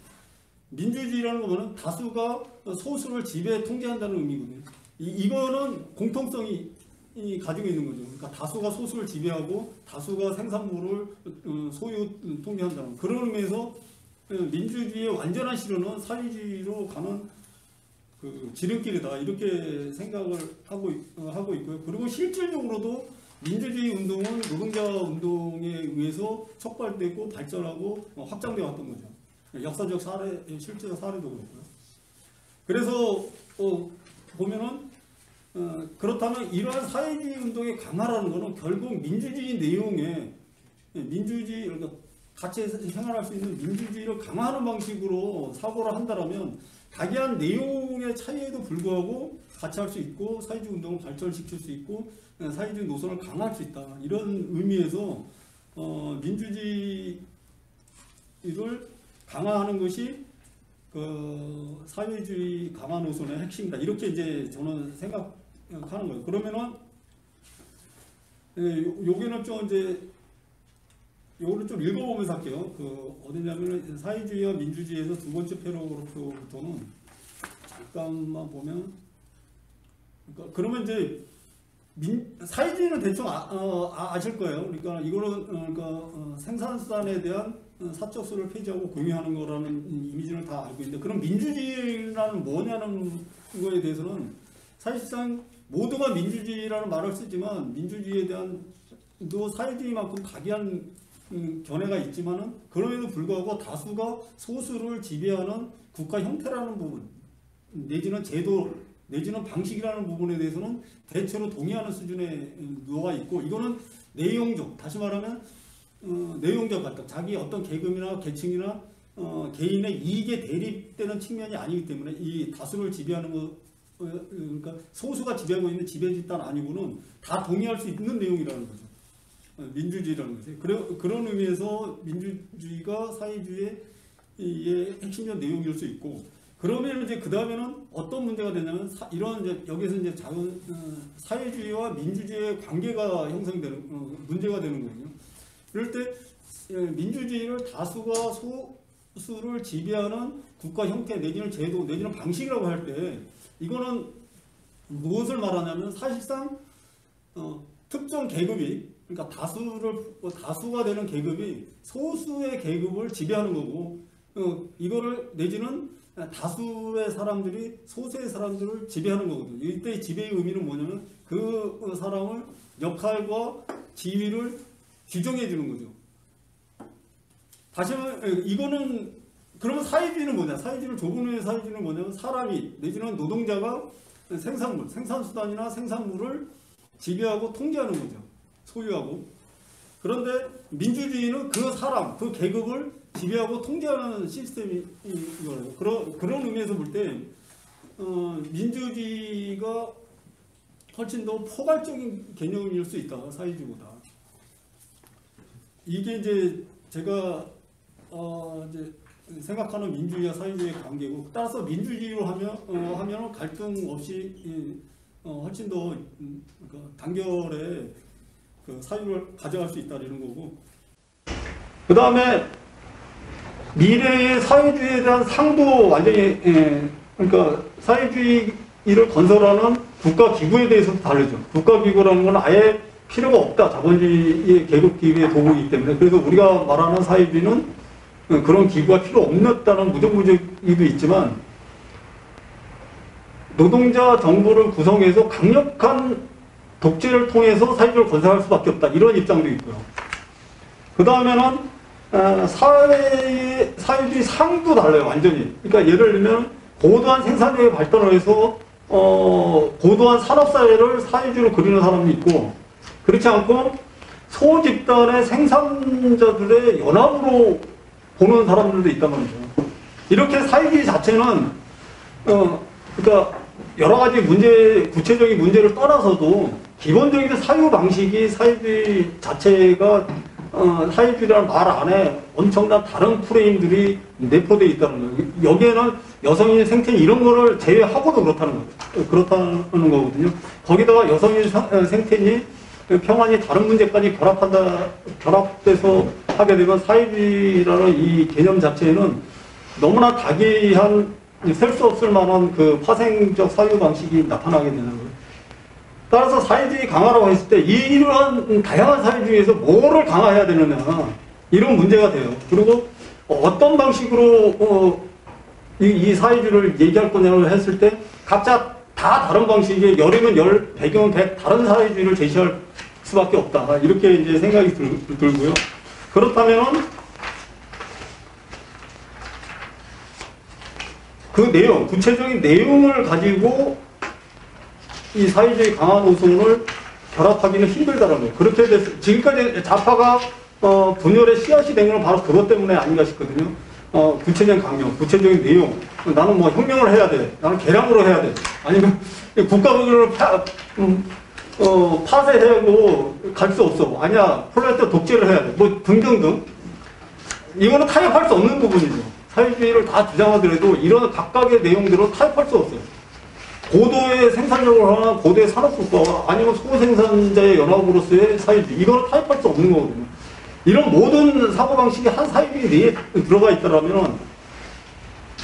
민주주의라는 거는 다수가 소수를 지배 통제한다는 의미거든요. 이거는 공통성이 가지고 있는 거죠. 그러니까 다수가 소수를 지배하고 다수가 생산물을 소유 통제한다는 그런 의미에서 민주주의의 완전한 실현은 사회주의로 가는 그 지름길이다 이렇게 생각을 하고 있고요. 그리고 실질적으로도 민주주의 운동은 노동자 운동에 의해서 촉발되고 발전하고 확장되어 왔던 거죠. 역사적 사례, 실제적 사례도 그렇고요. 그래서 보면은 그렇다면 이러한 사회주의 운동의 강화라는 것은 결국 민주주의 내용에 민주주의 그러니까 같이 생활할 수 있는 민주주의를 강화하는 방식으로 사고를 한다면 각이한 내용의 차이에도 불구하고 같이 할 수 있고 사회주의 운동을 발전시킬 수 있고 사회주의 노선을 강화할 수 있다. 이런 의미에서 민주주의를 강화하는 것이 그 사회주의 강화 노선의 핵심이다. 이렇게 이제 저는 생각하는 거예요. 그러면은 여기는 좀 이제 요거를 좀 읽어보면서 할게요. 그 어디냐면은 사회주의와 민주주의에서 두 번째 패러그래프부터는 잠깐만 보면, 그러면 이제 사회주의는 대충 아실 거예요. 그러니까 이거는 생산수단에 대한 사적수를 폐지하고 공유하는 거라는 이미지를 다 알고 있는데, 그럼 민주주의라는 뭐냐는 거에 대해서는 사실상 모두가 민주주의라는 말을 쓰지만 민주주의에 대한 또 사회주의만큼 각이한 견해가 있지만은 그럼에도 불구하고 다수가 소수를 지배하는 국가 형태라는 부분 내지는 제도 내지는 방식이라는 부분에 대해서는 대체로 동의하는 수준의 누가 있고, 이거는 내용적, 다시 말하면 내용적 같다. 자기 어떤 계급이나 계층이나 개인의 이익에 대립되는 측면이 아니기 때문에 이 다수를 지배하는 거, 그러니까 소수가 지배하고 있는 지배 집단 아니고는 다 동의할 수 있는 내용이라는 거죠. 민주주의라는 거죠. 그런 의미에서 민주주의가 사회주의의 핵심적 내용일 수 있고, 그러면 이제 그 다음에는 어떤 문제가 되냐면 이런 이제 여기서 이제 작은 사회주의와 민주주의의 관계가 형성되는 문제가 되는 거거든요. 그럴 때 민주주의를 다수가 소수를 지배하는 국가 형태 내지는 제도 내지는 방식이라고 할 때 이거는 무엇을 말하냐면 사실상 특정 계급이, 그러니까 다수가 되는 계급이 소수의 계급을 지배하는 거고, 이거를 내지는 다수의 사람들이 소수의 사람들을 지배하는 거거든요. 이때 지배의 의미는 뭐냐면 그 사람을 역할과 지위를 규정해 주는 거죠. 다시 말하면 이거는 그러면 사회주의는 뭐냐? 사회주의를 좁은 의미의 사회주의는 뭐냐면 사람이 내지는 노동자가 생산물, 생산수단이나 생산물을 지배하고 통제하는 거죠. 소유하고. 그런데 민주주의는 그 사람, 그 계급을 지배하고 통제하는 시스템이 이거예요. 그런 의미에서 볼 때 민주주의가 훨씬 더 포괄적인 개념일 수 있다. 사회주의보다. 이게 이제 제가 이제 생각하는 민주주의와 사회주의의 관계고, 따라서 민주주의로 하면 갈등 없이 훨씬 더 단결의 그 사유를 가져갈 수 있다 이런 거고. 그 다음에 미래의 사회주의에 대한 상도 완전히 그러니까 사회주의를 건설하는 국가기구에 대해서도 다르죠. 국가기구라는 건 아예 필요가 없다. 자본주의의 계급기구의 도구이기 때문에. 그래서 우리가 말하는 사회주의는 그런 기구가 필요 없다는 무정부주의도 있지만, 노동자 정부를 구성해서 강력한 독재를 통해서 사회주의를 건설할 수밖에 없다. 이런 입장도 있고요. 그 다음에는 사회주의 상도 달라요. 완전히. 그러니까 예를 들면 고도한 생산력의 발달을 해서 고도한 산업사회를 사회주의로 그리는 사람이 있고, 그렇지 않고 소집단의 생산자들의 연합으로 보는 사람들도 있단 말이죠. 이렇게 사회주의 자체는 그러니까 여러 가지 구체적인 문제를 떠나서도 기본적인 사유 방식이 사회주의 자체가 사회주의라는 말 안에 엄청난 다른 프레임들이 내포되어 있다는 거예요. 여기에는 여성인 생태인 이런 거를 제외하고도 그렇다는 거거든요. 거기다가 여성인 생태인이 평안이 다른 문제까지 결합돼서 하게 되면 사회주의라는 이 개념 자체에는 너무나 다기한 셀 수 없을 만한 그 파생적 사유 방식이 나타나게 되는 거예요. 따라서 사회주의 강화라고 했을 때 이러한 다양한 사회주의에서 뭐를 강화해야 되느냐 이런 문제가 돼요. 그리고 어떤 방식으로 이 사회주의를 얘기할 거냐고 했을 때 각자 다 다른 방식의 열이면 열, 백이면 백 다른 사회주의를 제시할 수밖에 없다. 이렇게 이제 생각이 들고요. 그렇다면은 그 내용, 구체적인 내용을 가지고 이 사회주의 강화 노선을 결합하기는 힘들다는 거예요. 그렇게 돼서 지금까지 좌파가 분열의 씨앗이 된 건 바로 그것 때문에 아닌가 싶거든요. 구체적인 강령, 구체적인 내용. 나는 뭐 혁명을 해야 돼. 나는 개량으로 해야 돼. 아니면 국가를 파쇄하고 갈 수 없어. 아니야, 폴라이트 독재를 해야 돼. 뭐 등등등. 이거는 타협할 수 없는 부분이죠. 사회주의를 다 주장하더라도 이런 각각의 내용들은 타협할 수 없어요. 고도의 생산력을 하나 고도의 산업국가와 아니면 소생산자의 연합으로서의 사회주의 이거는 타협할 수 없는 거거든요. 이런 모든 사고방식이 한 사회주의 내에 들어가 있다라면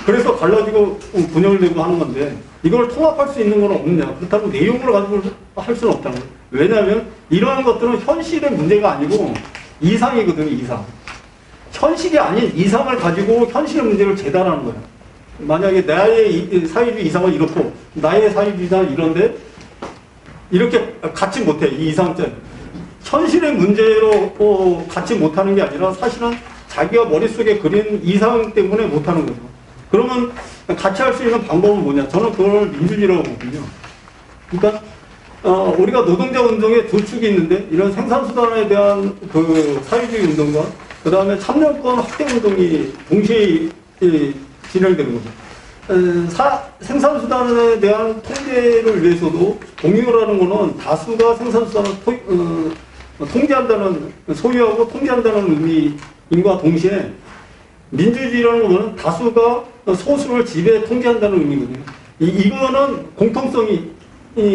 그래서 갈라지고 분열되고 하는 건데 이걸 통합할 수 있는 건 없느냐. 그렇다면 내용을 가지고 할 수는 없다는 거예요. 왜냐하면 이러한 것들은 현실의 문제가 아니고 이상이거든요. 이상. 현실이 아닌 이상을 가지고 현실의 문제를 재단하는 거예요. 만약에 나의 사회주의 이상은 이렇고 나의 사회주의 이상은 이런데 이렇게 갖지 못해. 이 이상점. 현실의 문제로 갖지 못하는 게 아니라 사실은 자기가 머릿속에 그린 이상 때문에 못하는 거죠. 그러면 같이 할 수 있는 방법은 뭐냐? 저는 그걸 민주주의라고 보거든요. 그러니까 우리가 노동자 운동의 두 축이 있는데 이런 생산수단에 대한 그 사회주의 운동과 그 다음에 참여권 확대 운동이 동시에 진행되는 거죠. 생산수단에 대한 통제를 위해서도 공유라는 거는 다수가 생산수단을 통제한다는, 소유하고 통제한다는 의미인과 동시에 민주주의라는 거는 다수가 소수를 지배 통제한다는 의미거든요. 이거는 공통성이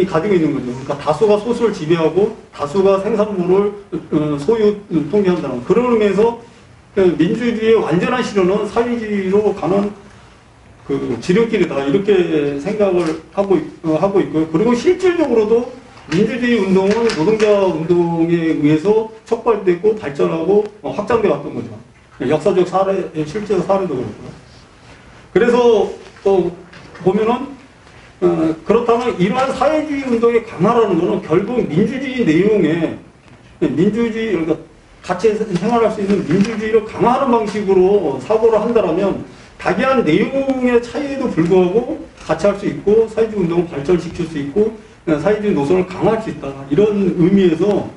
가지고 있는 거죠. 그러니까 다수가 소수를 지배하고 다수가 생산물을 소유 통제한다는 그런 의미에서 민주주의의 완전한 실현은 사회주의로 가는 그 지름길이다 이렇게 생각을 하고 있고요. 그리고 실질적으로도 민주주의 운동은 노동자 운동에 의해서 촉발되고 발전하고 확장되어 왔던 거죠. 역사적 사례, 실제 사례도 그렇고요. 그래서 보면은 그렇다면 이러한 사회주의 운동의 강화라는 것은 결국 민주주의 내용에 민주주의 그러니까 같이 생활할 수 있는 민주주의를 강화하는 방식으로 사고를 한다라면 다기한 내용의 차이에도 불구하고 같이 할 수 있고 사회주의 운동을 발전시킬 수 있고 사회주의 노선을 강화할 수 있다. 이런 의미에서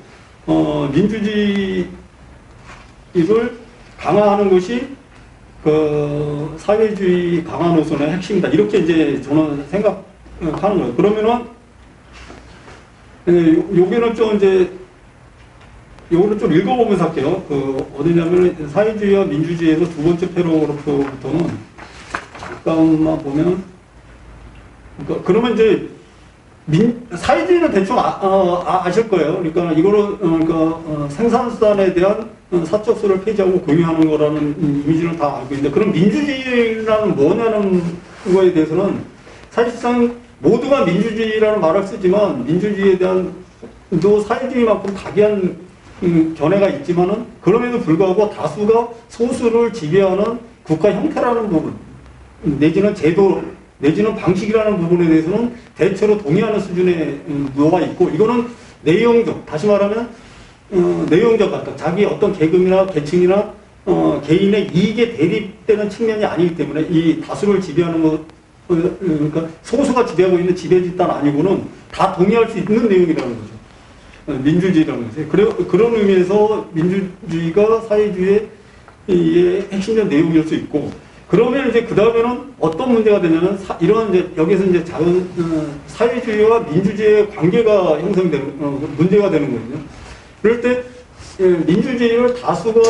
민주주의를 강화하는 것이 그 사회주의 강화 노선의 핵심이다. 이렇게 이제 저는 생각하는 거예요. 그러면은 여기는 좀 이제 요거를 좀 읽어보면서 할게요. 어디냐면 사회주의와 민주주의에서 두 번째 패러그래프부터는 잠깐만 보면 그러면 이제 사회주의는 대충 아실 거예요. 그러니까 이거는 생산수단에 대한 사적수를 폐지하고 공유하는 거라는 이미지를 다 알고 있는데 그럼 민주주의라는 뭐냐는 거에 대해서는 사실상 모두가 민주주의라는 말을 쓰지만 민주주의에 대한 또 사회주의만큼 각이한 견해가 있지만은 그럼에도 불구하고 다수가 소수를 지배하는 국가 형태라는 부분 내지는 제도 내지는 방식이라는 부분에 대해서는 대체로 동의하는 수준의 묘가 있고 이거는 내용적 다시 말하면 내용적 같다. 자기 어떤 계급이나 계층이나 개인의 이익에 대립되는 측면이 아니기 때문에 이 다수를 지배하는 것 그러니까 소수가 지배하고 있는 지배 집단 아니고는 다 동의할 수 있는 내용이라는 거죠. 민주주의라는 거죠. 그런 의미에서 민주주의가 사회주의의 핵심적 내용일 수 있고, 그러면 이제 그 다음에는 어떤 문제가 되냐면 이런 이제 여기서 이제 사회주의와 민주주의의 관계가 형성되는 문제가 되는 거거든요. 그럴 때 민주주의를 다수가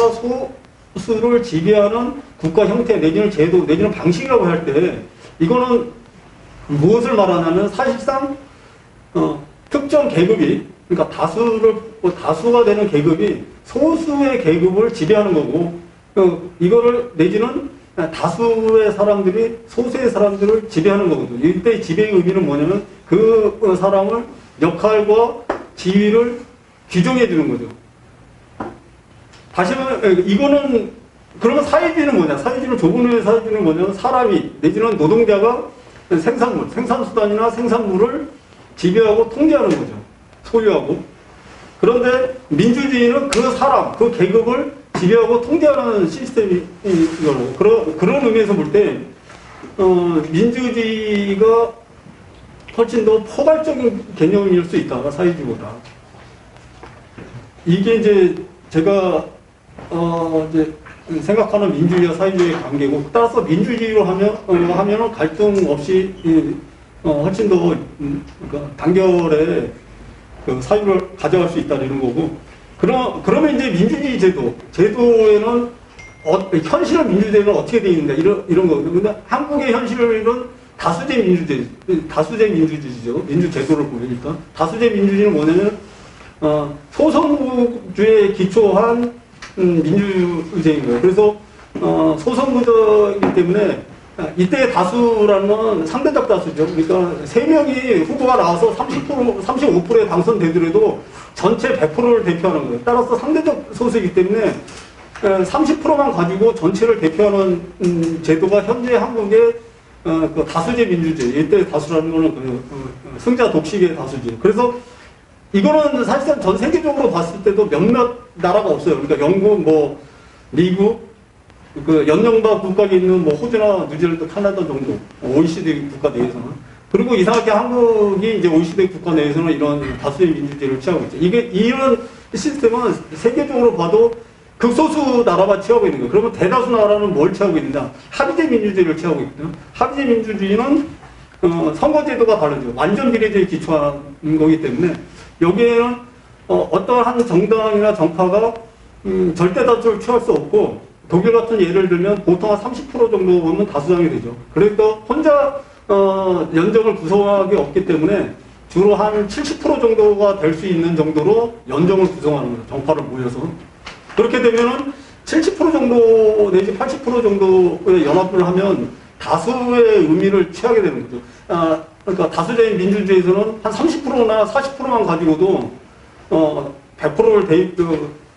소수를 지배하는 국가 형태 내지는 제도 내지는 방식이라고 할 때 이거는 무엇을 말하냐면 사실상 특정 계급이 그러니까 다수가 되는 계급이 소수의 계급을 지배하는 거고 이거를 내지는 다수의 사람들이 소수의 사람들을 지배하는 거거든요. 이때 지배의 의미는 뭐냐면 그 사람을 역할과 지위를 규정해 주는 거죠. 다시 말하면 이거는 그러면 사회주의는 뭐냐? 사회주의는 좁은 의미의 사회주의는 뭐냐면 사람이 내지는 노동자가 생산수단이나 생산물을 지배하고 통제하는 거죠. 소유하고. 그런데 민주주의는 그 사람, 그 계급을 지배하고 통제하는 시스템이 이거고. 그런 의미에서 볼 때 민주주의가 훨씬 더 포괄적인 개념일 수 있다. 사회주의보다. 이게 이제 제가 이제 생각하는 민주주의와 사회주의의 관계고, 따라서 민주주의로 하면은 갈등 없이 훨씬 더 그러니까 단결의 그 사유를 가져갈 수 있다 이런 거고. 그러면 이제 민주주의 제도에는 현실의 민주주의는 어떻게 되어 있는가 이런 거거든요. 근데 한국의 현실은 다수제 민주주의죠. 민주제도를 보니까 다수제 민주주의는 뭐냐면 소선구주에 기초한 민주제인 거예요. 그래서 소선구제이기 때문에 이때 다수라는 건 상대적 다수죠. 그러니까 3명이 후보가 나와서 35%에 당선되더라도 전체 100%를 대표하는 거예요. 따라서 상대적 소수이기 때문에 30%만 가지고 전체를 대표하는 제도가 현재 한국의 그 다수제 민주주의. 이때 다수라는 거는 승자 독식의 다수죠. 그래서 이거는 사실상 전 세계적으로 봤을 때도 몇몇 나라가 없어요. 그러니까 영국, 뭐 미국, 그 연령과 국가에 있는 뭐 호주나 뉴질랜드, 캐나다 정도 OECD 국가 내에서는. 그리고 이상하게 한국이 이제 OECD 국가 내에서는 이런 다수의 민주주의를 취하고 있죠. 이런 시스템은 세계적으로 봐도 극소수 나라가 취하고 있는 거예요. 그러면 대다수 나라는 뭘 취하고 있느냐? 합의제 민주주의를 취하고 있거든요. 합의제 민주주의는 선거제도가 다르죠. 완전 비례제에 기초한 거기 때문에 여기에는 어떠한 정당이나 정파가 절대 다수를 취할 수 없고 독일 같은 예를 들면 보통 한 30% 정도 보면 다수당이 되죠. 그래서 혼자 연정을 구성하기 없기 때문에 주로 한 70% 정도가 될 수 있는 정도로 연정을 구성하는 거예요. 정파를 모여서. 그렇게 되면은 70% 정도 내지 80% 정도의 연합을 하면 다수의 의미를 취하게 되는 거죠. 그러니까 다수제인 민주주의에서는 한 30%나 40%만 가지고도 100%를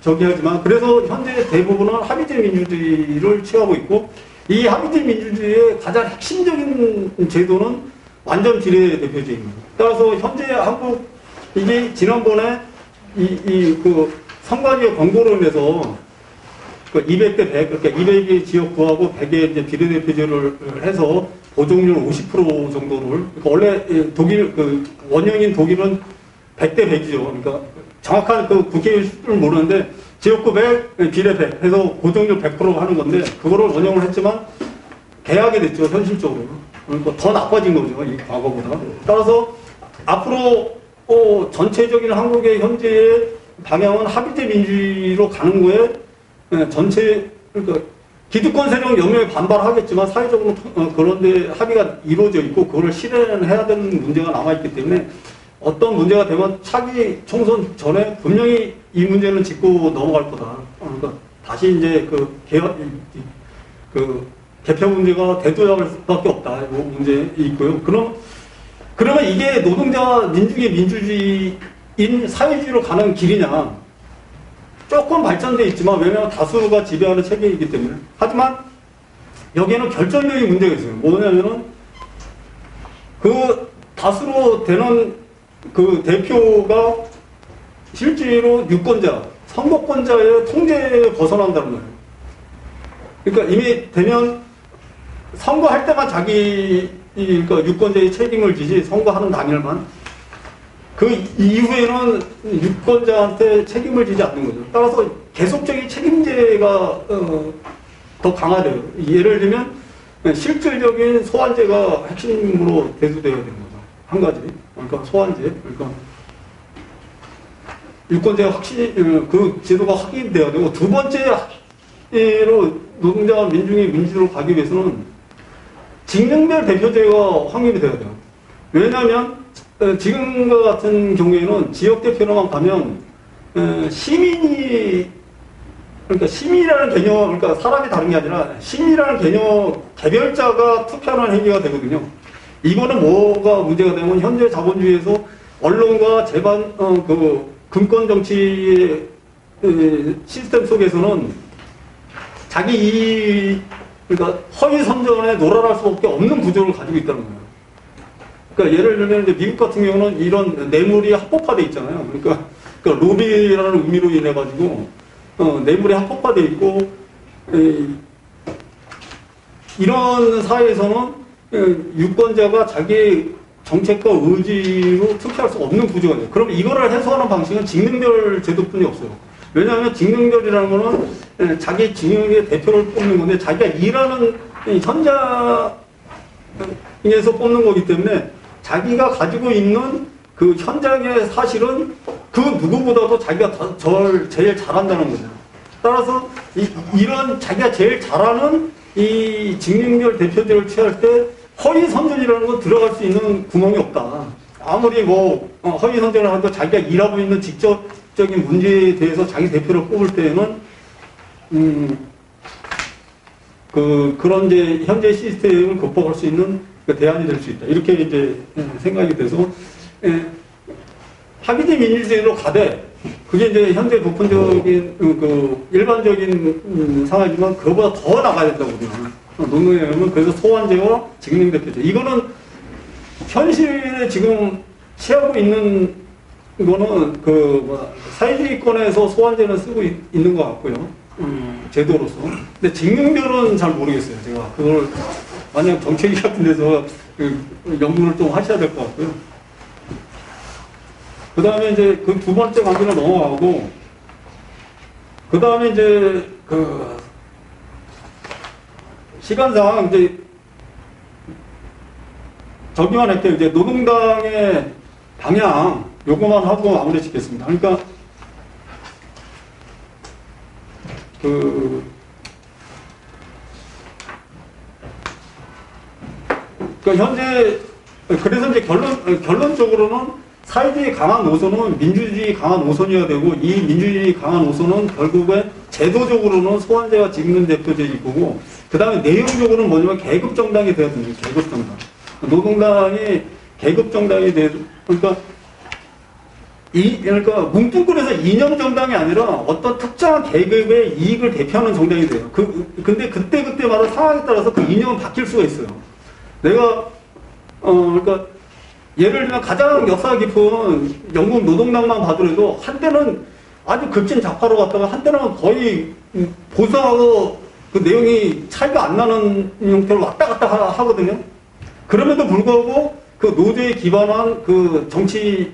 하지만 그래서 현재 대부분은 합의제 민주주의를 취하고 있고 이 합의제 민주주의의 가장 핵심적인 제도는 완전 비례 대표제입니다. 따라서 현재 한국 이게 지난번에 그 선관위의 권고로 인해서 그 200대 100, 그러니까 200의 지역구하고 100의 이제 비례대표제를 해서 보정률 50% 정도를, 그러니까 원래 독일, 그 원형인 독일은 100대 100이죠. 그러니까 정확한 그 국회의원 수를 모르는데 지역구 100, 비례 100 해서 보정률 100% 하는 건데 그거를 원형을 했지만 개하게 됐죠. 현실적으로. 그러니까 더 나빠진 거죠. 이 과거보다. 따라서 앞으로 전체적인 한국의 현재의 방향은 합의제 민주주의로 가는 거에 전체 그러니까 기득권 세력은 영역에 반발하겠지만 사회적으로 그런데 합의가 이루어져 있고 그거를 실현해야 되는 문제가 남아있기 때문에 어떤 문제가 되면 차기 총선 전에 분명히 이 문제는 짚고 넘어갈 거다. 그러니까 다시 이제 그 개표 문제가 대두할 수밖에 없다. 이 문제 있고요. 그러면 이게 노동자 민주주의 민주주의인 사회주의로 가는 길이냐? 조금 발전되어 있지만 왜냐하면 다수가 지배하는 체계이기 때문에. 하지만 여기에는 결정적인 문제가 있어요. 뭐냐면은 그 다수로 되는 그 대표가 실제로 유권자, 선거권자의 통제에 벗어난다는 거예요. 그러니까 이미 되면 선거할 때만 그러니까 유권자의 책임을 지지 선거하는 당일만 그 이후에는 유권자한테 책임을 지지 않는 거죠. 따라서 계속적인 책임제가 더 강화돼요. 예를 들면 실질적인 소환제가 핵심으로 대두되어야 되는 거죠. 한 가지. 그러니까 소환제. 그러니까 유권자가 확실히 그 제도가 확인돼야 되고 두 번째로 노동자 민중의 민주로 가기 위해서는 직능별 대표제가 확립이 돼야 돼요. 왜냐하면 지금과 같은 경우에는 지역 대표로만 가면 시민이 그러니까 시민이라는 개념 그러니까 사람이 다른 게 아니라 시민이라는 개념 개별자가 투표하는 행위가 되거든요. 이거는 뭐가 문제가 되면 현재 자본주의에서 언론과 재반 그 금권 정치의 시스템 속에서는 자기 그러니까 허위 선전에 놀아날 수밖에 없는 구조를 가지고 있다는 거예요. 그러니까 예를 들면 이제 미국 같은 경우는 이런 뇌물이 합법화돼 있잖아요. 그러니까 로비라는 의미로 인해 가지고 뇌물이 합법화돼 있고 이런 사회에서는 유권자가 자기 정책과 의지로 투표할 수 없는 구조가 돼요. 그럼 이거를 해소하는 방식은 직능별 제도뿐이 없어요. 왜냐하면 직능별이라는 거는 자기 직능의 대표를 뽑는 건데 자기가 일하는 현장에서 뽑는 거기 때문에 자기가 가지고 있는 그 현장의 사실은 그 누구보다도 자기가 제일 잘한다는 거죠. 따라서 이런 자기가 제일 잘하는 이 직능별 대표제를 취할 때 허위 선전이라는 건 들어갈 수 있는 구멍이 없다. 아무리 뭐 허위 선전을 하도 자기가 일하고 있는 직접적인 문제에 대해서 자기 대표를 뽑을 때에는 그런 이제 현재 시스템을 극복할 수 있는 대안이 될 수 있다. 이렇게 이제 생각이 돼서 학위제 민주주의로 가되 그게 이제 현재 보편적인 그 일반적인 상황이지만 그거보다 더 나가야 된다고 보면 논문에 보면 그래서 소환제와 직능대표제 이거는 현실에 지금 취하고 있는 거는 사회주의권에서 소환제는 쓰고 있는 것 같고요. 제도로서. 근데 직능별은 잘 모르겠어요. 제가 그걸 만약 정책위 같은 데서 연구를 좀 하셔야 될 것 같고요. 그 다음에 이제 그 두 번째 관계로 넘어가고, 그 다음에 이제 시간상 이제 저기만 할게요. 이제 노동당의 방향 요거만 하고 마무리 짓겠습니다. 그러니까 현재 그래서 이제 결론적으로는 사회주의 강한 노선은 민주주의 강한 노선이어야 되고 이 민주주의 강한 노선은 결국에 제도적으로는 소환제와 직능대표제일 거고 그 다음에 내용적으로는 뭐냐면 계급정당이 돼야 됩니다. 계급정당. 노동당이 계급정당이 돼야 그러니까 뭉뚱그려서 이념정당이 아니라 어떤 특정한 계급의 이익을 대표하는 정당이 돼요. 근데 그때마다 상황에 따라서 그 이념은 바뀔 수가 있어요. 내가 그러니까 예를 들면 가장 역사가 깊은 영국 노동당만 봐더라도 한때는 아주 급진 좌파로 갔다가 한때는 거의 보수하고 그 내용이 차이가 안 나는 형태로 왔다 갔다 하거든요. 그럼에도 불구하고 그 노조에 기반한 그 정치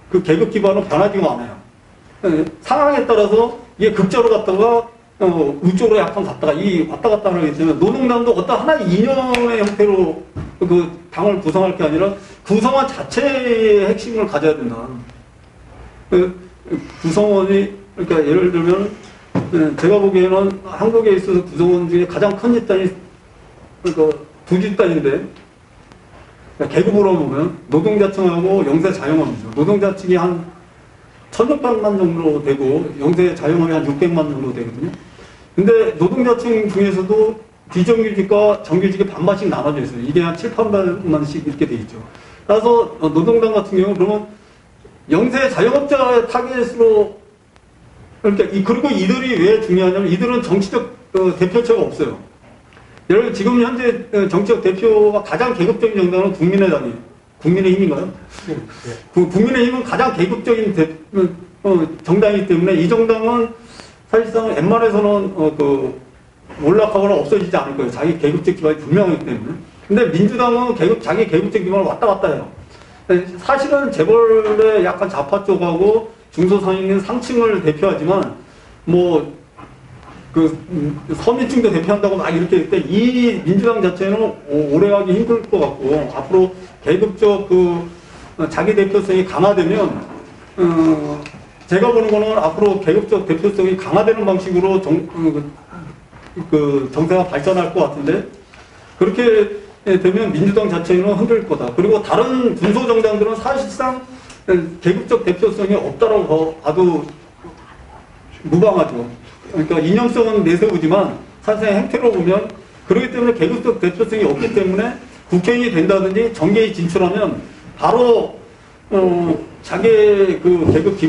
그 계급 기반은 변하지가 않아요. 상황에 따라서 이게 극자로 갔다가 우쪽으로 약간 갔다가 이 왔다 갔다 하기 때문에 노동당도 어떤 하나의 이념의 형태로 그 당을 구성할 게 아니라 구성원 자체의 핵심을 가져야 된다. 구성원이 그러니까 예를 들면 제가 보기에는 한국에 있어서 구성원 중에 가장 큰 집단이 그러니까 두 집단인데 계급으로 보면 노동자층하고 영세자영업이죠. 노동자층이 한 1,600만 정도 되고 영세자영업이 한 600만 정도 되거든요. 근데 노동자층 중에서도 비정규직과 정규직이 반반씩 나눠져 있어요. 이게 한 7, 8만씩 이렇게 돼 있죠. 따라서 노동당 같은 경우는 그러면 영세자영업자의 타겟으로 그러니까 그리고 이들이 왜 중요하냐면 이들은 정치적 대표처가 없어요. 예를 들어 지금 현재 정치적 대표가 가장 계급적인 정당은 국민의당이에요. 국민의힘인가요? 네. 국민의힘은 가장 계급적인 정당이기 때문에 이 정당은 사실상 웬만해서는 몰락하거나 없어지지 않을 거예요. 자기 계급적 기반이 분명하기 때문에. 근데 민주당은 자기 계급적 기반을 왔다 갔다 해요. 사실은 재벌의 약간 좌파 쪽하고 중소상인 상층을 대표하지만 서민층도 대표한다고 막 이렇게 할 때 이 민주당 자체는 오래가기 힘들 것 같고 앞으로 계급적 자기 대표성이 강화되면 제가 보는 거는 앞으로 계급적 대표성이 강화되는 방식으로 정세가 발전할 것 같은데 그렇게 되면 민주당 자체는 흔들릴 거다. 그리고 다른 군소정당들은 사실상 계급적 대표성이 없다고 봐도 무방하죠. 그러니까 이념성은 내세우지만 사실 행태로 보면 그렇기 때문에 계급적 대표성이 없기 때문에 국회의원이 된다든지 정계에 진출하면 바로 자기의 계급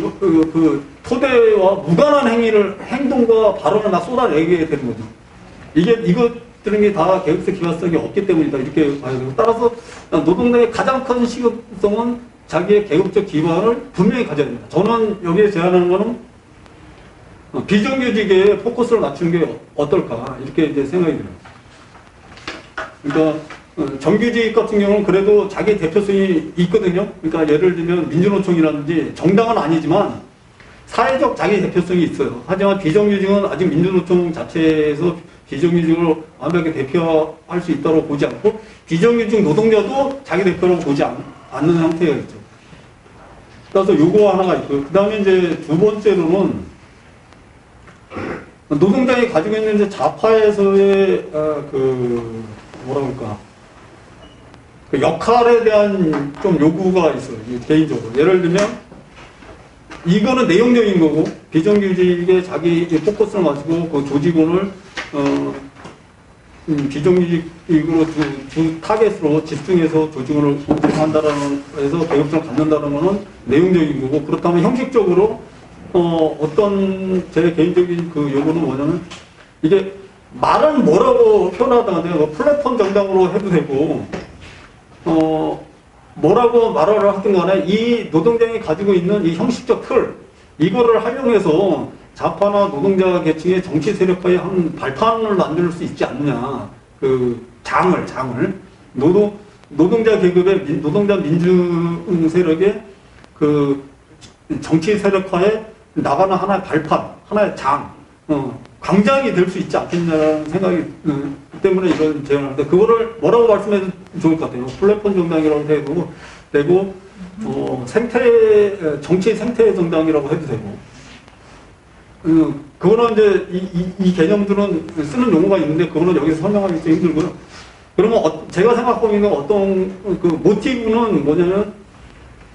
토대와 무관한 행동과 발언을 막 쏟아내게 되는 거죠. 이것들은 다 계급적 기반성이 없기 때문이다. 이렇게 봐야 되고 따라서 노동당의 가장 큰 시급성은 자기의 계급적 기반을 분명히 가져야 됩니다. 저는 여기에 제안하는 거는 비정규직에 포커스를 맞추는 게 어떨까 이렇게 이제 생각이 들어요. 그러니까 정규직 같은 경우는 그래도 자기 대표성이 있거든요. 그러니까 예를 들면 민주노총이라든지 정당은 아니지만 사회적 자기 대표성이 있어요. 하지만 비정규직은 아직 민주노총 자체에서 비정규직을 완벽하게 대표할 수 있다고 보지 않고 비정규직 노동자도 자기 대표라고 보지 않는 형태가 있죠. 그래서 요거 하나가 있고요. 그 다음에 이제 두 번째로는 노동당이 가지고 있는 이제 좌파에서의 뭐라 그럴까 그 역할에 대한 좀 요구가 있어요. 개인적으로. 예를 들면 이거는 내용적인 거고 비정규직에 자기 포커스를 맞추고 그 조직원을 비정규직으로 주 타겟으로 집중해서 조직원을 운영한다라는 해서 개혁성을 갖는다는 거는 내용적인 거고 그렇다면 형식적으로 어떤 제 개인적인 그 요구는 뭐냐면 이게 말은 뭐라고 표현하다가 뭐 플랫폼 정당으로 해도 되고 뭐라고 말을 하든 간에 이 노동장이 가지고 있는 이 형식적 틀 이거를 활용해서 좌파나 노동자 계층의 정치 세력화의 한 발판을 만들 수 있지 않느냐. 그 장을 노동자 계급의 노동자 민주 세력의 그 정치 세력화에 나가는 하나의 발판, 하나의 장, 광장이 될 수 있지 않겠냐는 생각이 때문에 이런 제안을 하는데 그거를 뭐라고 말씀해도 좋을 것 같아요. 플랫폼 정당이라고 해도 되고 정치 생태 정당이라고 해도 되고 그거는 이제 이 개념들은 쓰는 용어가 있는데 그거는 여기서 설명하기 좀 힘들고요. 그러면 제가 생각하고 있는 어떤 그 모티브는 뭐냐면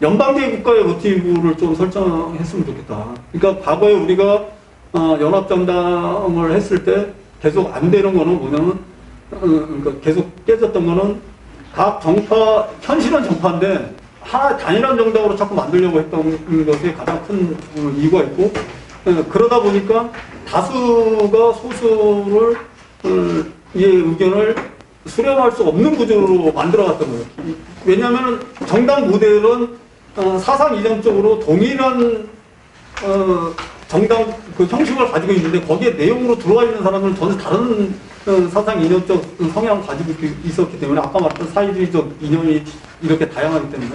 연방제 국가의 모티브를 좀 설정했으면 좋겠다. 그러니까 과거에 우리가 연합정당을 했을 때 계속 안 되는 거는 뭐냐면 그러니까 계속 깨졌던 거는 각 정파 현실은 정파인데 하나의 단일한 정당으로 자꾸 만들려고 했던 것에 가장 큰 이유가 있고 그러다 보니까 다수가 소수를 이 의견을 수렴할 수 없는 구조로 만들어갔던 거예요. 왜냐하면 정당 모델은 사상 이전적으로 동일한 정당 그 형식을 가지고 있는데 거기에 내용으로 들어와 있는 사람들은 전혀 다른 사상 이념적 성향을 가지고 있었기 때문에 아까 말했던 사회주의적 이념이 이렇게 다양하기 때문에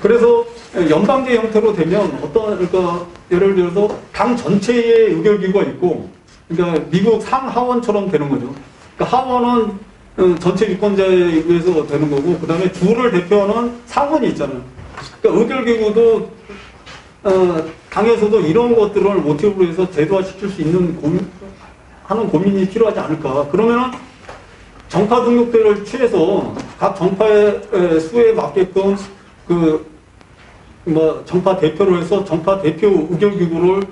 그래서 연방제 형태로 되면 그러니까 예를 들어서 당 전체의 의결기구가 있고 그러니까 미국 상하원처럼 되는 거죠. 그러니까 하원은 전체 유권자에 의해서 되는 거고 그 다음에 주를 대표하는 상원이 있잖아요. 그러니까 의결기구도 당에서도 이런 것들을 모티브로 해서 제도화시킬 수 있는 하는 고민이 필요하지 않을까. 그러면은 정파 등록대를 취해서 각 정파의 수에 맞게끔 정파 대표로 해서 정파 대표 의결기구를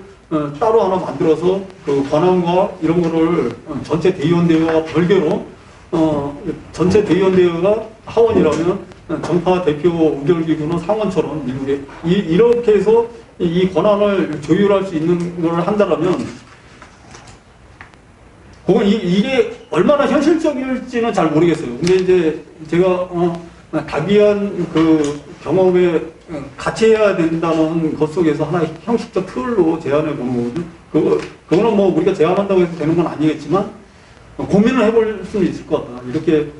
따로 하나 만들어서 그 권한과 이런 거를 전체 대의원대회와 별개로 전체 대의원대회가 하원이라면 정파 대표 의결기구는 상원처럼 미국에 이렇게 해서 이 권한을 조율할 수 있는 걸 한다라면 그건 이게 얼마나 현실적일지는 잘 모르겠어요. 근데 이제 제가 다비한 그 경험에 같이 해야 된다는 것 속에서 하나의 형식적 틀로 제안해 보는 거거든요. 그거는 뭐 우리가 제안한다고 해서 되는 건 아니겠지만 고민을 해볼 수는 있을 것 같다. 이렇게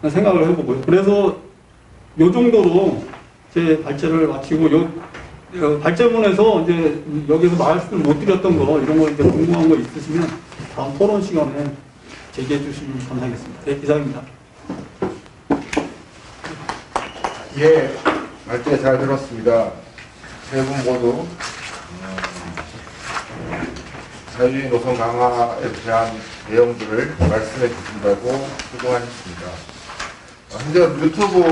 생각을 해보고요. 그래서 요 정도로 제 발제를 마치고 발제문에서 이제 여기서 말씀 못 드렸던 거 이런 거 이제 궁금한 거 있으시면 다음 토론 시간에 제기해 주시면 감사하겠습니다. 네, 이상입니다. 예, 발제 잘 들었습니다. 세 분 모두 자유주의 노선 강화에 대한 내용들을 말씀해 주신다고 수고하셨습니다. 현재 유튜브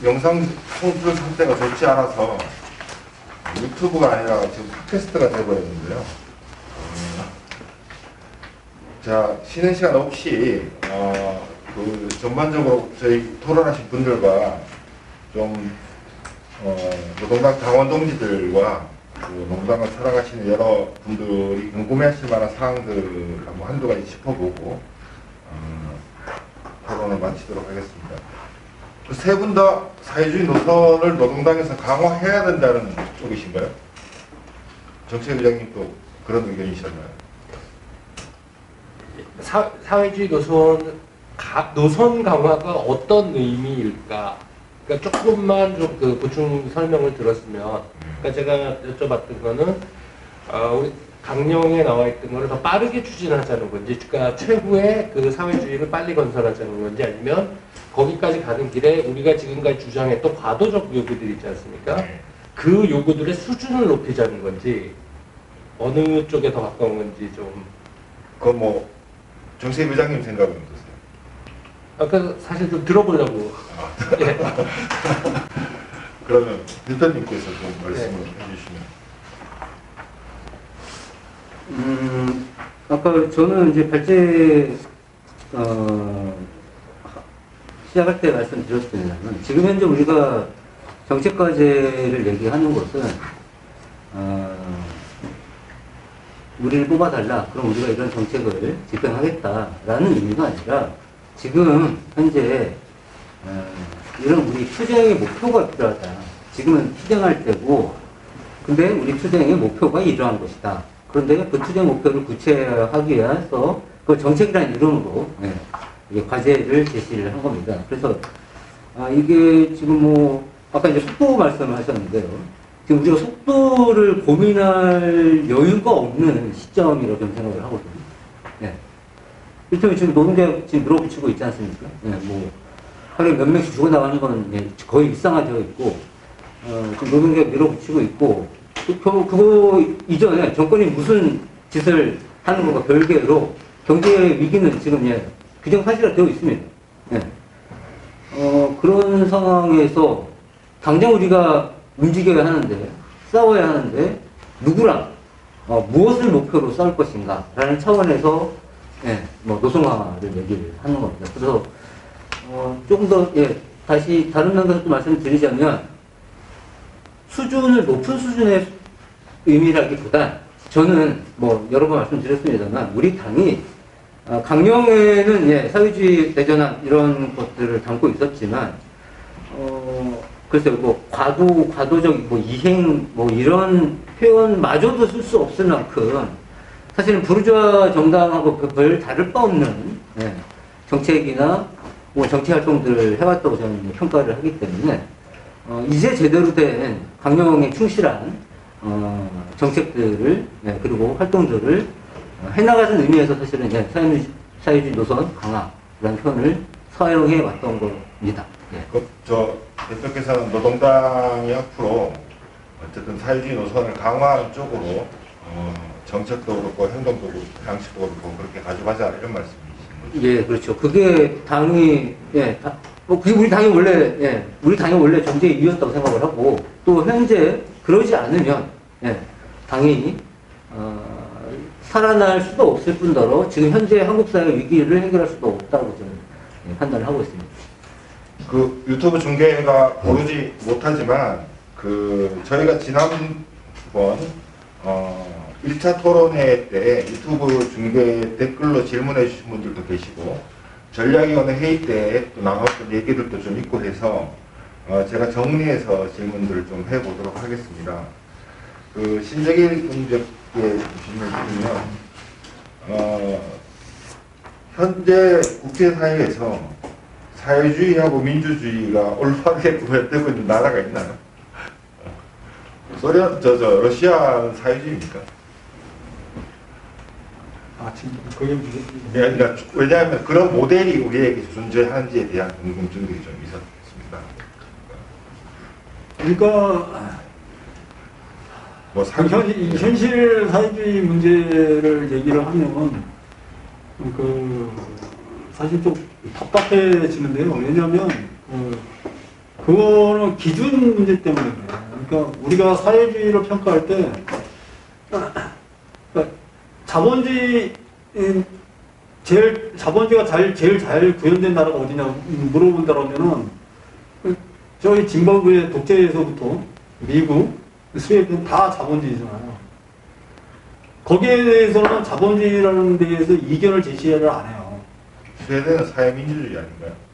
영상 송출 상태가 좋지 않아서 유튜브가 아니라 지금 팟캐스트가 되어버렸는데요. 자, 쉬는 시간 없이 그 전반적으로 저희 토론하신 분들과 좀 노동당 당원 동지들과 그 농당을 살아가시는 여러 분들이 궁금해하실 만한 사항들을 한번 한두 가지 짚어보고 토론을 마치도록 하겠습니다. 세 분 다 사회주의 노선을 노동당에서 강화해야 된다는 쪽이신가요? 정책위원장님도 그런 의견이셨나요? 사회주의 노선 강화가 어떤 의미일까? 그러니까 조금만 좀 그 보충 설명을 들었으면, 그러니까 제가 여쭤봤던 거는 우리 강령에 나와 있던 거를 더 빠르게 추진하자는 건지, 그러니까 최후의 그 사회주의를 빨리 건설하자는 건지, 아니면 거기까지 가는 길에 우리가 지금까지 주장했던 과도적 요구들이 있지 않습니까? 그 요구들의 수준을 높이자는 건지, 어느 쪽에 더 가까운 건지 좀. 그 뭐 정책위원장님 생각은 어떠세요? 아까 사실 좀 들어보려고. 예. 그러면 대표님께서 좀 말씀을 해주시면. 아까 저는 이제 발제 시작할 때 말씀드렸습니다만 지금 현재 우리가 정책 과제를 얘기하는 것은 우리를 뽑아달라. 그럼 우리가 이런 정책을 집행하겠다라는 의미가 아니라 지금 현재 이런 우리 투쟁의 목표가 필요하다. 지금은 투쟁할 때고, 근데 우리 투쟁의 목표가 이러한 것이다. 그런데 그 투쟁 목표를 구체화하기 위해서 그 정책이라는 이름으로 이게 과제를 제시를 한 겁니다. 그래서 이게 지금 뭐 아까 이제 속도 말씀을 하셨는데요. 지금 우리가 속도를 고민할 여유가 없는 시점이라고 저는 생각을 하거든요. 일단 지금 노동계약 지금 밀어붙이고 있지 않습니까? 뭐 하루에 몇 명씩 죽어나가는 건 거의 일상화되어 있고, 지금 노동계약 밀어붙이고 있고, 그거 이전에 정권이 무슨 짓을 하는 것과 별개로 경제 위기는 지금 규정사실화 되어 있습니다. 그런 상황에서 당장 우리가 움직여야 하는데, 싸워야 하는데, 누구랑, 무엇을 목표로 싸울 것인가, 라는 차원에서, 뭐, 노동화를 얘기를 하는 겁니다. 그래서, 조금 더, 다시 다른 면에서 또 말씀드리자면, 수준을 높은 수준의 의미라기보다, 저는 뭐, 여러 번 말씀드렸습니다만, 우리 당이, 강령에는 사회주의 대전환 이런 것들을 담고 있었지만, 글쎄요, 뭐, 과도적, 뭐, 이행, 뭐, 이런 표현마저도 쓸 수 없을 만큼, 사실은 부르주아 정당하고 별 다를 바 없는, 정책이나, 뭐, 정치 활동들을 해왔다고 저는 평가를 하기 때문에, 이제 제대로 된 강령에 충실한, 정책들을, 그리고 활동들을 해나가는 의미에서 사실은 사회주의 노선 강화라는 표현을 사용해 왔던 겁니다. 대표께서는 노동당이 앞으로 어쨌든 사회주의 노선을 강화하는 쪽으로 정책도 그렇고 행동도 그렇고 양식도 그렇고 그렇게 가져가자 이런 말씀이신 거죠? 예, 그렇죠. 그게 당이 그게 우리 당이 원래 정책의 이유였다고 생각을 하고 또 현재 그러지 않으면 당이 살아날 수도 없을 뿐더러 지금 현재 한국 사회 위기를 해결할 수도 없다고 저는 판단을 하고 있습니다. 그 유튜브 중계가 오르지 못하지만 저희가 지난번 1차 토론회 때 유튜브 중계 댓글로 질문해 주신 분들도 계시고 전략위원회 회의 때 또 나왔던 얘기들도 좀 있고 해서 제가 정리해서 질문들을 좀 해보도록 하겠습니다. 신재길 공적에 질문을 드리면 현재 국제사회에서 사회주의하고 민주주의가 올바르게 구현되고 있는 나라가 있나요? 러시아 사회주의입니까? 지금 그게 그러니까 왜냐하면 그런 모델이 우리에게 존재하는지에 대한 궁금증들이 좀 있었습니다. 그러니까 뭐 현실 사회주의 문제를 얘기를 하면 사실 좀 답답해지는데요. 왜냐하면 그거는 기준 문제 때문에 그래요. 그러니까 우리가 사회주의를 평가할 때 자본주의가 제일 잘 구현된 나라가 어디냐 물어본다라면은 저희 짐바브웨 독재에서부터 미국, 스웨덴 다 자본주의잖아요. 거기에 대해서는 자본주의라는 데에서 이견을 제시를 안 해요. 스웨덴은 사회민주주의 아닌가요?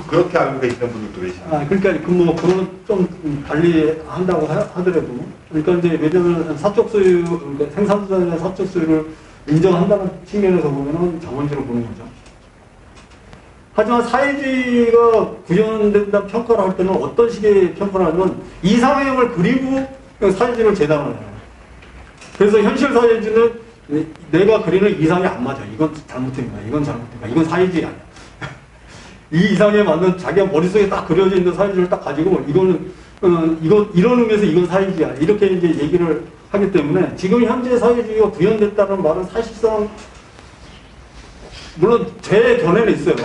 그렇게 알고 계시는 분들도 계시네요. 그러니까 그런 좀 달리 한다고 하더라도 그러니까 이제 왜냐면 사적 소유, 그러니까 생산자의 사적 소유를 인정한다는 측면에서 보면은 자본주의로 보는 거죠. 하지만 사회주의가 구현된다 평가를 할 때는 어떤 식의 평가를 하면 이상형을 그리고 사회주의를 재단을 해요. 그래서 현실 사회주의는 내가 그리는 이상이 안 맞아. 이건 잘못된 거야. 이건 잘못된 거야. 이건 사회주의 아니야. 이 이상에 맞는 자기가 머릿속에 딱 그려져 있는 사회주의를 딱 가지고 이거는 이런 의미에서 이건 사회주의야. 이렇게 이제 얘기를 하기 때문에 지금 현재 사회주의가 구현됐다는 말은 사실상 물론 제 견해는 있어요.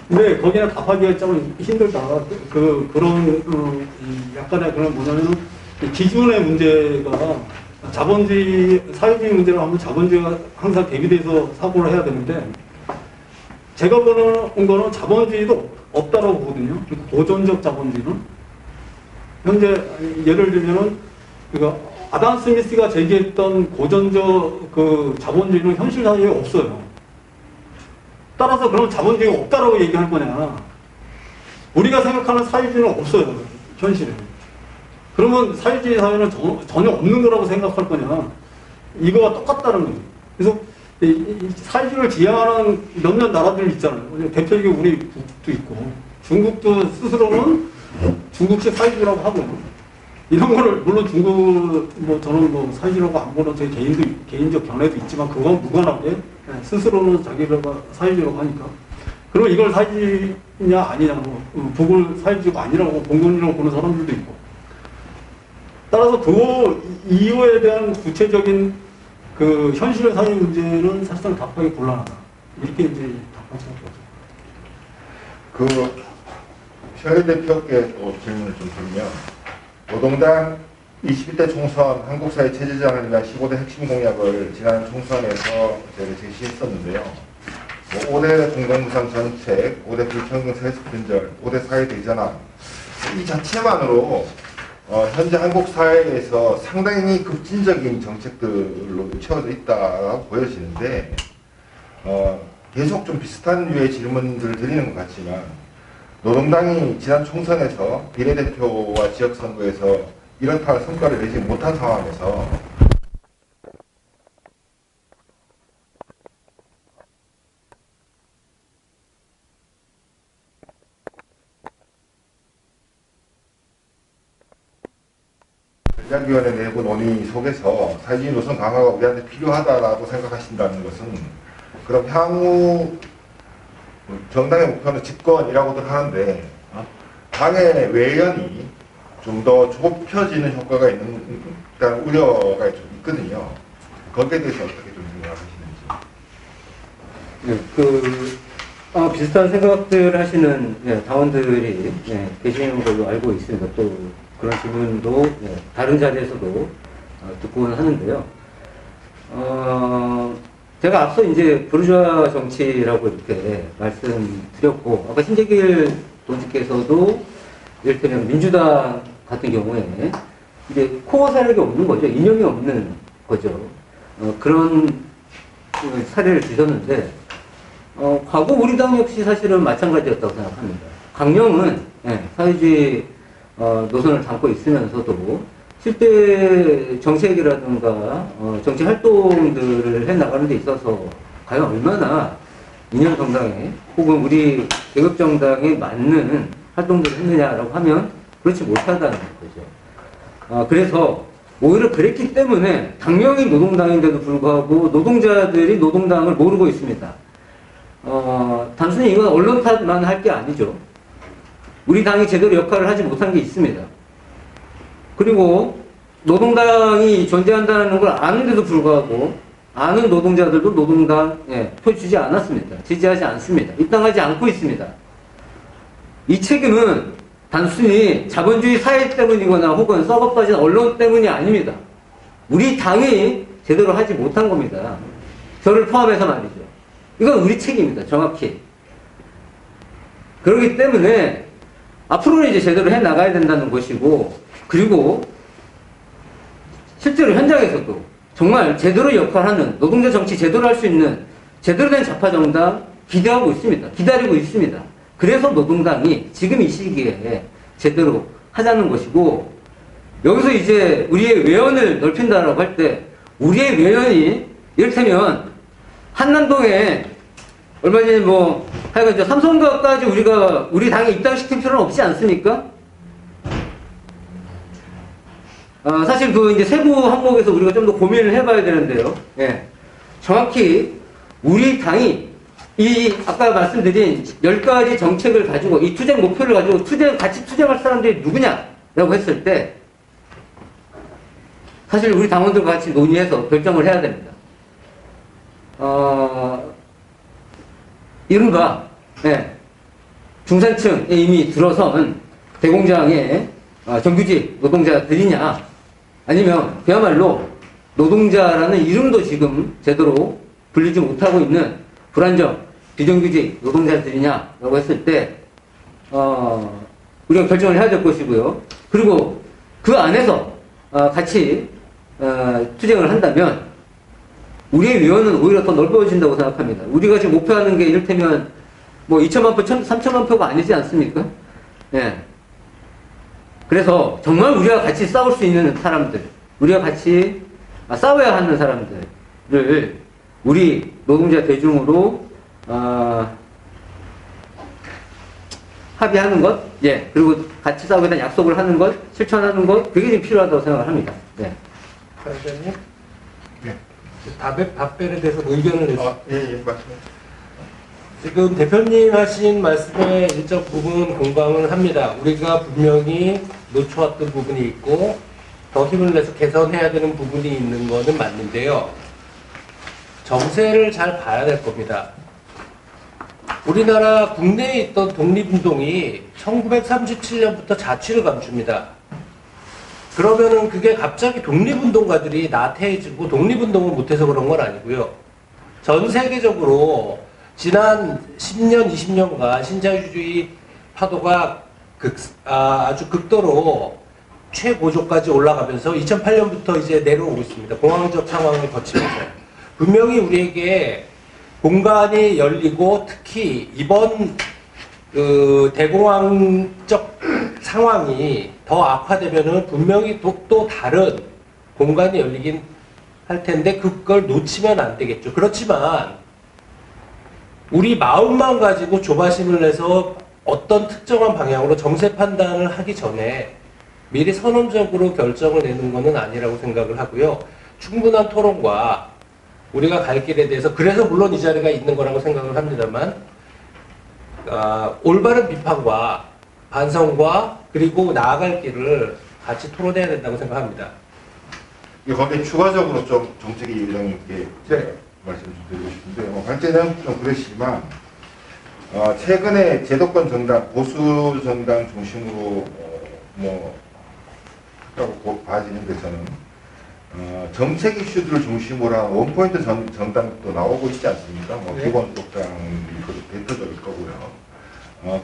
근데 거기는 답하기가 좀 힘들다. 그런 이 약간의 그런 뭐냐면 이 기준의 문제가 자본주의 사회주의 문제를 하면 자본주의가 항상 대비돼서 사고를 해야 되는데 제가 보는 거는 자본주의도 없다라고 보거든요. 고전적 자본주의는 현재 예를 들면은 아담 스미스가 제기했던 고전적 그 자본주의는 현실 사회에 없어요. 따라서 그럼 자본주의가 없다라고 얘기할 거냐. 우리가 생각하는 사회주의는 없어요. 현실에. 그러면 사회주의 사회는 전혀 없는 거라고 생각할 거냐. 이거와 똑같다는 거예요. 그래서 이 사회주의를 지향하는 몇몇 나라들 있잖아요. 대표적인 우리 북도 있고 중국도 스스로는 중국식 사회주의라고 하고 이런 거를 물론 중국 저는 사회주의라고 안 보는 제 개인적 견해도 있지만 그건 무관하게 스스로는 자기가 사회주의라고 하니까 그러면 이걸 사회주의냐 아니냐고 북을 사회주의가 아니라고 공공주의라고 보는 사람들도 있고 따라서 그 이유에 대한 구체적인 그 현실의 사회 문제는 사실상 답하기 곤란하다 이렇게 이제 답할 수밖에 없죠. 셔일 대표께 또 질문을 좀 드리면 노동당 21대 총선 한국사회 체제정을 위한 15대 핵심 공약을 지난 총선에서 저희가 제시했었는데요. 5대 공공무상 정책, 5대 불평등 세습 근절, 5대 사회 대전환 이 자체만으로 현재 한국 사회에서 상당히 급진적인 정책들로 채워져 있다고 보여지는데 계속 좀 비슷한 류의 질문들을 드리는 것 같지만 노동당이 지난 총선에서 비례대표와 지역선거에서 이렇다 성과를 내지 못한 상황에서 전략위원회 내부 논의 속에서 사회주의 노선 강화가 우리한테 필요하다라고 생각하신다는 것은 그럼 향후 정당의 목표는 집권이라고들 하는데 당의 외연이 좀 더 좁혀지는 효과가 있는 우려가 좀 있거든요. 거기에 대해서 어떻게 좀 생각하시는지. 비슷한 생각들 하시는 당원들이 계시는 걸로 알고 있습니다. 또 그런 질문도 다른 자리에서도 듣고는 하는데요. 제가 앞서 이제 부르주아 정치라고 이렇게 말씀드렸고, 아까 신재길 동지께서도 이를테면 민주당 같은 경우에 이제 코어 세력이 없는 거죠. 이념이 없는 거죠. 그런 사례를 주셨는데, 과거 우리 당 역시 사실은 마찬가지였다고 생각합니다. 강령은 사회주의 노선을 담고 있으면서도 실제 정책이라든가 정치 활동들을 해나가는 데 있어서 과연 얼마나 이념 정당에 혹은 우리 계급 정당에 맞는 활동들을 했느냐라고 하면 그렇지 못하다는 거죠. 그래서 오히려 그랬기 때문에 당명이 노동당인데도 불구하고 노동자들이 노동당을 모르고 있습니다. 단순히 이건 언론 탓만 할 게 아니죠. 우리 당이 제대로 역할을 하지 못한 게 있습니다. 그리고 노동당이 존재한다는 걸 아는데도 불구하고 아는 노동자들도 노동당 표 주지 않았습니다. 지지하지 않습니다. 입당하지 않고 있습니다. 이 책임은 단순히 자본주의 사회 때문이거나 혹은 썩어 빠진 언론 때문이 아닙니다. 우리 당이 제대로 하지 못한 겁니다. 저를 포함해서 말이죠. 이건 우리 책임입니다. 정확히. 그렇기 때문에 앞으로는 이제 제대로 해 나가야 된다는 것이고, 그리고 실제로 현장에서도 정말 제대로 역할하는 노동자 정치 제대로 할 수 있는 제대로 된 좌파 정당 기대하고 있습니다. 기다리고 있습니다. 그래서 노동당이 지금 이 시기에 제대로 하자는 것이고, 여기서 이제 우리의 외연을 넓힌다라고 할 때 우리의 외연이 이를테면 한남동에 얼마 전에 하여간 이제 삼성과까지 우리 당에 입당시킬 필요는 없지 않습니까? 사실 이제 세부 항목에서 우리가 좀 더 고민을 해봐야 되는데요. 정확히 우리 당이 아까 말씀드린 10가지 정책을 가지고 이 투쟁 목표를 가지고 같이 투쟁할 사람들이 누구냐라고 했을 때 사실 우리 당원들과 같이 논의해서 결정을 해야 됩니다. 이른바 예, 중산층에 이미 들어선 대공장의 정규직 노동자들이냐, 아니면 그야말로 노동자라는 이름도 지금 제대로 불리지 못하고 있는 불안정 비정규직 노동자들이냐라고 했을 때 우리가 결정을 해야 될 것이고요. 그리고 그 안에서 같이 투쟁을 한다면 우리의 위원은 오히려 더 넓어진다고 생각합니다. 우리가 지금 목표하는 게 이를테면 뭐 2천만 표, 3천만 표가 아니지 않습니까? 예. 그래서 정말 우리가 같이 싸울 수 있는 사람들, 우리가 같이 싸워야 하는 사람들을 우리 노동자 대중으로 합의하는 것, 예, 그리고 같이 싸우게 된 약속을 하는 것, 실천하는 것, 그게 좀 필요하다고 생각을 합니다. 네. 사장님, 네. 답변에 대해서 의견을 내주세요. 예, 맞습니다. 지금 대표님 하신 말씀에 일정 부분 공감을 합니다. 우리가 분명히 놓쳐왔던 부분이 있고 더 힘을 내서 개선해야 되는 부분이 있는 것은 맞는데요. 정세를 잘 봐야 될 겁니다. 우리나라 국내에 있던 독립운동이 1937년부터 자취를 감춥니다. 그러면은 그게 갑자기 독립운동가들이 나태해지고 독립운동을 못해서 그런 건 아니고요. 전 세계적으로 지난 10년, 20년간 신자유주의 파도가 아주 극도로 최고조까지 올라가면서 2008년부터 이제 내려오고 있습니다. 공황적 상황을 거치면서. 분명히 우리에게 공간이 열리고 특히 이번 대공황적 상황이 더 악화되면은 분명히 또 다른 공간이 열리긴 할 텐데 그걸 놓치면 안 되겠죠. 그렇지만 우리 마음만 가지고 조바심을 내서 어떤 특정한 방향으로 정세 판단을 하기 전에 미리 선언적으로 결정을 내는 것은 아니라고 생각을 하고요. 충분한 토론과 우리가 갈 길에 대해서, 그래서 물론 이 자리가 있는 거라고 생각을 합니다만, 올바른 비판과 반성과 그리고 나아갈 길을 같이 토론해야 된다고 생각합니다. 거기에 추가적으로 좀 정책위 의장님께 말씀 좀 드리고 싶은데, 관제는 좀 그러시지만, 최근에 제도권 정당, 보수 정당 중심으로 했다고 봐지는 데서는 정책 이슈들을 중심으로 한 원포인트 정당도 나오고 있지 않습니까? 네. 기본소득당이 대표적일 거고요.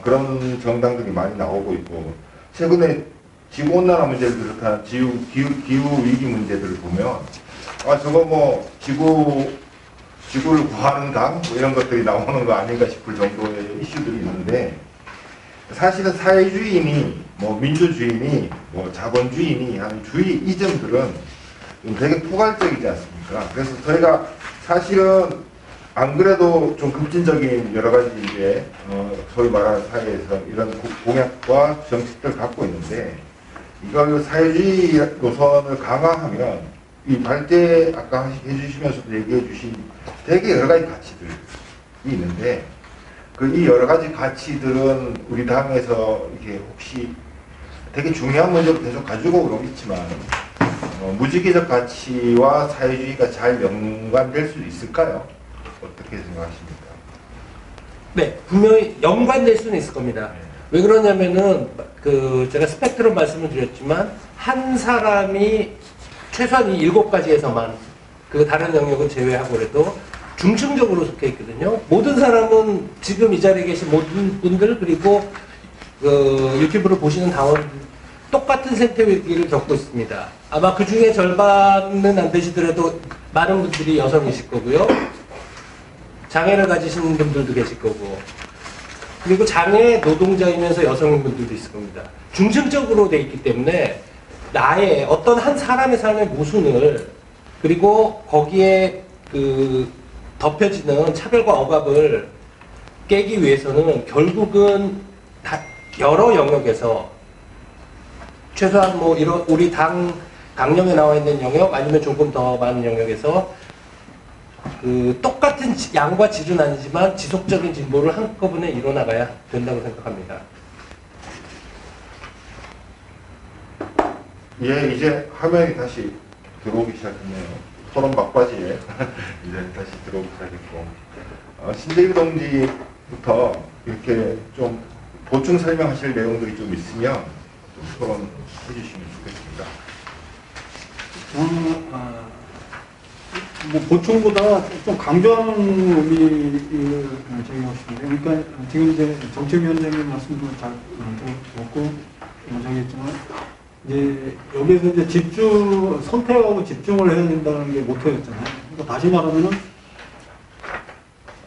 그런 정당들이 많이 나오고 있고, 최근에 지구온난화 문제를 비롯한 기후 위기 문제들을 보면, 저거 지구를 구하는 당? 이런 것들이 나오는 거 아닌가 싶을 정도의 이슈들이 있는데, 사실은 사회주의니, 민주주의니, 자본주의니 하는 주의 이점들은 되게 포괄적이지 않습니까? 그래서 저희가 사실은 안 그래도 좀 급진적인 여러 가지 이제 소위 말하는 사회에서 이런 공약과 정책들을 갖고 있는데, 이걸 사회주의 노선을 강화하면 이 발제 아까 해주시면서도 얘기해 주신 되게 여러 가지 가치들이 있는데, 이 여러 가지 가치들은 우리 당에서 이게 혹시 되게 중요한 문제를 계속 가지고 오고 있지만, 무지개적 가치와 사회주의가 잘 연관될 수 있을까요? 어떻게 생각하십니까? 네, 분명히 연관될 수는 있을 겁니다. 왜 그러냐면은 제가 스펙트럼 말씀을 드렸지만 한 사람이 최소한 이 7가지에서만 다른 영역은 제외하고 그래도 중층적으로 속해 있거든요. 모든 사람은 지금 이 자리에 계신 모든 분들, 그리고 유튜브를 보시는 당원들 똑같은 생태 위기를 겪고 있습니다. 아마 그 중에 절반은 안 되시더라도 많은 분들이 여성이실 거고요. 장애를 가지신 분들도 계실 거고, 그리고 장애 노동자이면서 여성인 분들도 있을 겁니다. 중층적으로 돼 있기 때문에 나의 어떤 한 사람의 삶의 모순을, 그리고 거기에 덮여지는 차별과 억압을 깨기 위해서는 결국은 여러 영역에서 최소한 우리 당령에 나와 있는 영역, 아니면 조금 더 많은 영역에서 똑같은 양과 질은 아니지만 지속적인 진보를 한꺼번에 이뤄나가야 된다고 생각합니다. 예, 이제 화면이 다시 들어오기 시작했네요. 토론 막바지에 이제 다시 들어오기 시작했고, 신대기 동지 정치부터 이렇게 좀 보충 설명하실 내용들이 좀 있으면 좀 토론해 주시면 좋겠습니다. 뭐 보충보다 좀 강조하는 의미를 제기하고 싶은데, 그러니까 지금 이제 정책위원장님 말씀도 잘 듣고 저기했지만, 이제 여기서 이제 선택하고 집중을 해야 된다는 게 모토였잖아요. 그러니까 다시 말하면은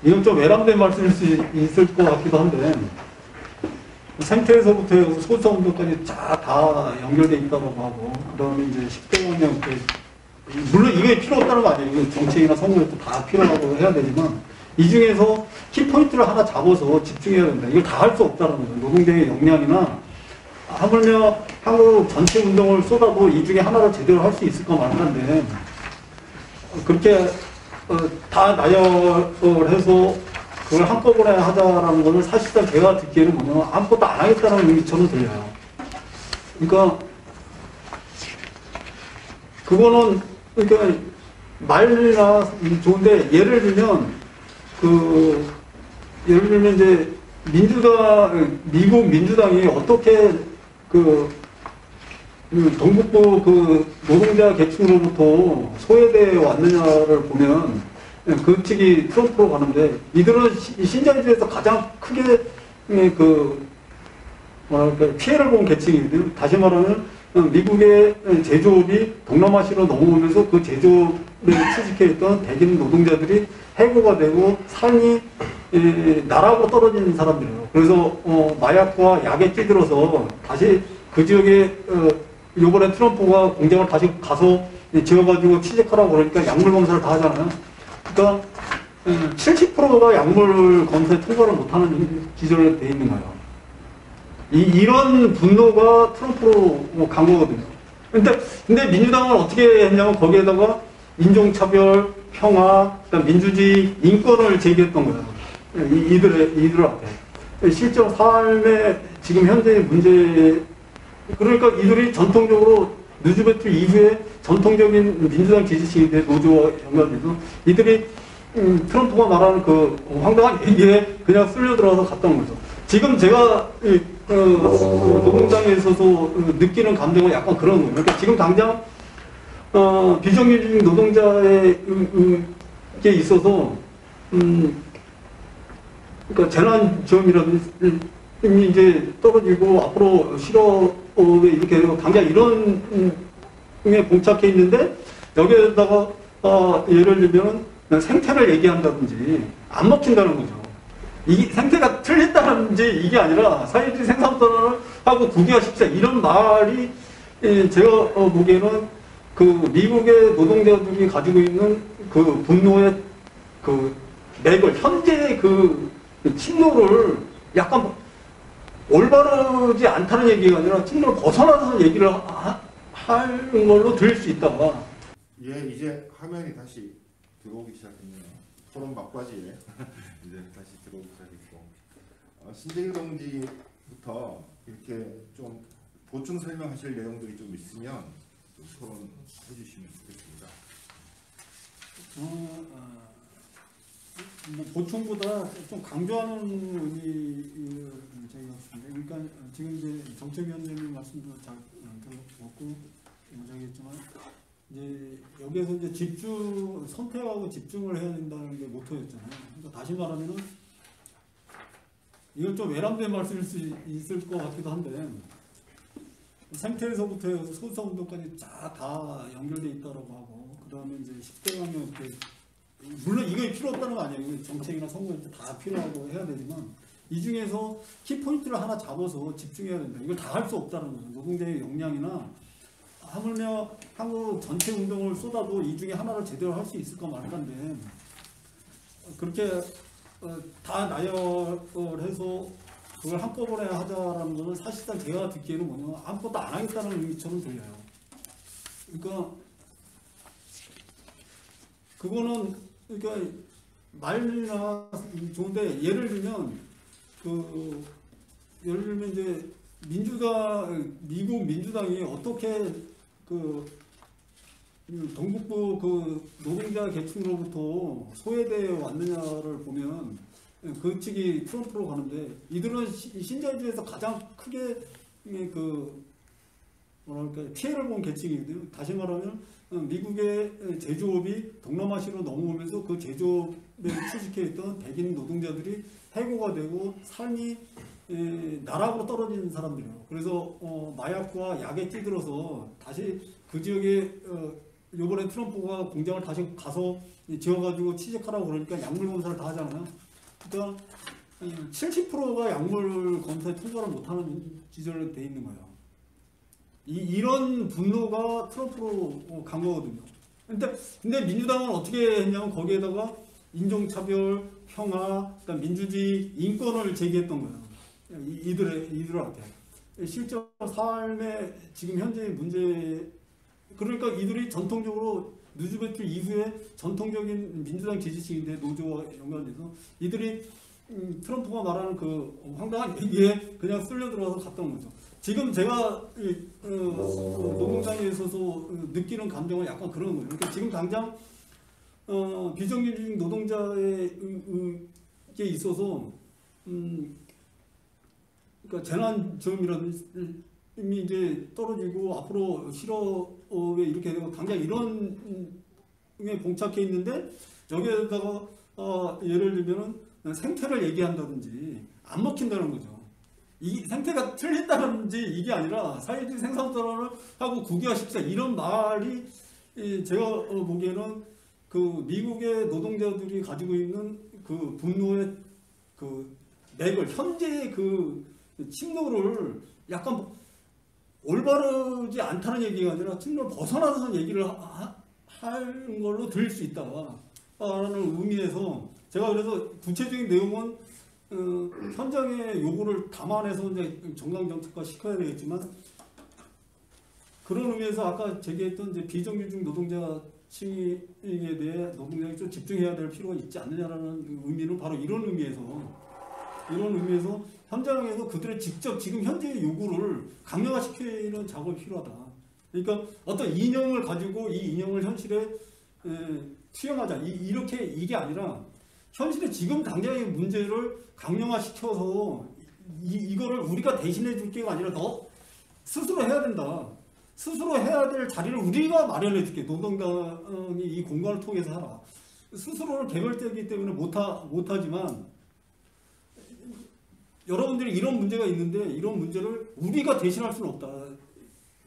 이건 좀 외람된 말씀일 수 있을 것 같기도 한데, 생태에서부터 해서 소수운동까지 다 연결돼 있다고 하고, 그 다음에 이제 10대 강령, 물론 이게 필요 없다는 거 아니에요. 이거 정책이나 선거에도 다 필요하고 해야 되지만, 이 중에서 키포인트를 하나 잡아서 집중해야 된다. 이걸 다 할 수 없다는 거죠. 노동자의 역량이나, 하물며 한국 전체 운동을 쏟아도 이 중에 하나를 제대로 할 수 있을까 말한데, 그렇게 다 나열을 해서 그걸 한꺼번에 하자라는 거는 사실상 제가 듣기에는 뭐냐면 아무것도 안 하겠다는 의미처럼 들려요. 그러니까 그거는 그러니까 말이나 좋은데 예를 들면 예를 들면 이제 미국 민주당이 어떻게 동북부 노동자 계층으로부터 소외되어 왔느냐를 보면 그 측이 트럼프로 가는데 이들은 신자유주의에서 가장 크게 피해를 본 계층이거든요. 다시 말하면 미국의 제조업이 동남아시아로 넘어오면서 그 제조업에 취직해 있던 대기업 노동자들이 해고가 되고 삶이 나라고 떨어지는 사람들이에요. 그래서 마약과 약에 찌들어서 다시 그 지역에 요번에 트럼프가 공장을 다시 가서 지어가지고 취직하라고 그러니까 약물 검사를 다 하잖아요. 그러니까 70%가 약물 검사에 통과를 못하는 기준으로 돼 있는 거예요. 이런 분노가 트럼프로 간 거거든요. 근데 민주당은 어떻게 했냐면 거기에다가 인종차별, 평화, 민주주의, 인권을 제기했던 거예요. 이들 앞에. 실제로 삶의 지금 현재의 문제, 그러니까 이들이 전통적으로 누즈베트 이후에 전통적인 민주당 지지층인데 노조와 연관돼서 이들이 트럼프가 말하는 그 황당한 얘기에 그냥 쓸려들어서 갔던 거죠. 지금 제가 노동당에서도 느끼는 감정은 약간 그런 거예요. 그러니까 지금 당장 비정규직 노동자에 게 있어서 그러니까 재난지원이라든지 이제 떨어지고 앞으로 실업에 이렇게 당장 이런 에 봉착해 있는데 여기에다가 예를 들면 생태를 얘기한다든지 안 먹힌다는 거죠. 이 생태가 틀린다든지 이게 아니라 사회주의 생산권을 하고 국유화시키자 이런 말이 제가 보기에는 그 미국의 노동자들이 가지고 있는 그 분노의 그 맥을 현재의 그 침노를 약간 올바르지 않다는 얘기가 아니라 침노를 벗어나서 얘기를 하는 걸로 들릴 수 있다. 예, 이제 화면이 다시 들어오기 시작했네요. 토론 막바지에 이제 다시 들어오기 시작했고 신재규 동지부터 이렇게 좀 보충 설명하실 내용들이 좀 있으면 좀 토론해 주시면 좋겠습니다. 뭐 보충보다 좀 강조하는 의미를 제기하고 싶은데, 그러니까 지금 이제 정책위원장님 말씀도 잘 들었고 저기했지만 이제 여기에서 이제 선택하고 집중을 해야 된다는 게 모토였잖아요. 그러니까 다시 말하면은 이건 좀 외람된 말씀일 수 있을 것 같기도 한데 생태에서부터 해서 소수운동까지 다 연결돼 있다라고 하고 그 다음에 이제 10대 강령 물론 이게 필요 없다는 거 아니에요. 정책이나 선거일 때 다 필요하고 해야 되지만 이 중에서 키포인트를 하나 잡아서 집중해야 된다. 이걸 다 할 수 없다는 거죠. 노동자의 역량이나 하물며 한국 전체 운동을 쏟아도 이 중에 하나를 제대로 할 수 있을까 말까인데 그렇게 다 나열해서 그걸 한꺼번에 하자라는 것은 사실상 제가 듣기에는 뭐냐면 아무것도 안 하겠다는 의미처럼 들려요. 그러니까 그거는 그러니까 말이나 좋은데 예를 들면 이제 미국 민주당이 어떻게 동북부 노동자 계층으로부터 소외되어 왔느냐를 보면 그 측이 트럼프로 가는데 이들은 신자유주의에서 가장 크게 뭐랄까 피해를 본 계층이거든요. 다시 말하면 미국의 제조업이 동남아시아로 넘어오면서 그 제조업에 취직해 있던 백인 노동자들이 해고가 되고 삶이 나락으로 떨어진 사람들이에요. 그래서 마약과 약에 찌들어서 다시 그 지역에 요번에 트럼프가 공장을 다시 가서 지어가지고 취직하라고 그러니까 약물 검사를 다 하잖아요. 그러니까 70%가 약물 검사에 통과를 못하는 지절로 돼 있는 거예요. 이런 분노가 트럼프로 간 거거든요. 근데 민주당은 어떻게 했냐면 거기에다가 인종차별, 평화, 그러니까 민주주의, 인권을 제기했던 거예요. 이들한테. 실제 삶의 지금 현재의 문제, 그러니까 이들이 전통적으로 누즈베트 이후에 전통적인 민주당 지지층인데 노조와 연관돼서 이들이 트럼프가 말하는 그 황당한 얘기에 그냥 쓸려 들어가서 갔던 거죠. 지금 제가 노동당에 있어서 느끼는 감정은 약간 그런 거예요. 그러니까 지금 당장 비정규직 노동자에 있어서 그러니까 재난지원이라든지 이제 떨어지고 앞으로 실업에 이렇게 되고 당장 이런 게 봉착해 있는데 여기에다가 예를 들면은 생태를 얘기한다든지 안 먹힌다는 거죠. 이 생태가 틀린다든지 이게 아니라 사회주의 생산자를 하고 국유화시키자 이런 말이 제가 보기에는 그 미국의 노동자들이 가지고 있는 그 분노의 그 맥을 현재의 그 침노를 약간 올바르지 않다는 얘기가 아니라 침노를 벗어나서 얘기를 하는 걸로 들릴 수 있다라는 의미에서 제가 그래서 구체적인 내용은 현장의 요구를 감안해서 이제 정강정책화 시켜야 되겠지만 그런 의미에서 아까 제기했던 이제 비정규직 노동자 층에 대해 노동자에 좀 집중해야 될 필요가 있지 않느냐라는 의미는 바로 이런 의미에서 현장에서 그들의 직접 지금 현재의 요구를 강력화시키는 작업이 필요하다. 그러니까 어떤 이념을 가지고 이 이념을 현실에 수용하자. 이렇게 이게 아니라 현실에 지금 당장의 문제를 강력화시켜서 이거를 우리가 대신해 줄 게가 아니라 너 스스로 해야 된다. 스스로 해야 될 자리를 우리가 마련해 줄게. 노동당이 이 공간을 통해서 하라. 스스로를 개별되기 때문에 못하지만 여러분들이 이런 문제가 있는데 이런 문제를 우리가 대신할 수는 없다.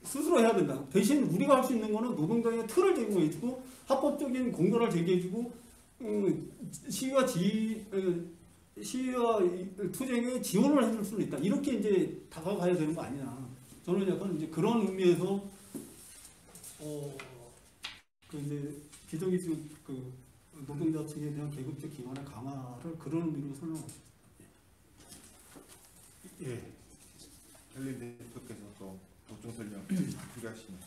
스스로 해야 된다. 대신 우리가 할 수 있는 거는 노동당의 틀을 제공해주고 합법적인 공간을 제기해주고 시위와 투쟁에 지원을 해줄 수는 있다. 이렇게 이제 다가가야 되는 거 아니냐. 저는 약간 이제 그런 의미에서 그 이제 비정규직 그 노동자 측에 대한 계급적 기관의 강화를 그런 의미로 설명합니다. 예. 헬린 대표께서 또 보충 설명 필요하십니다.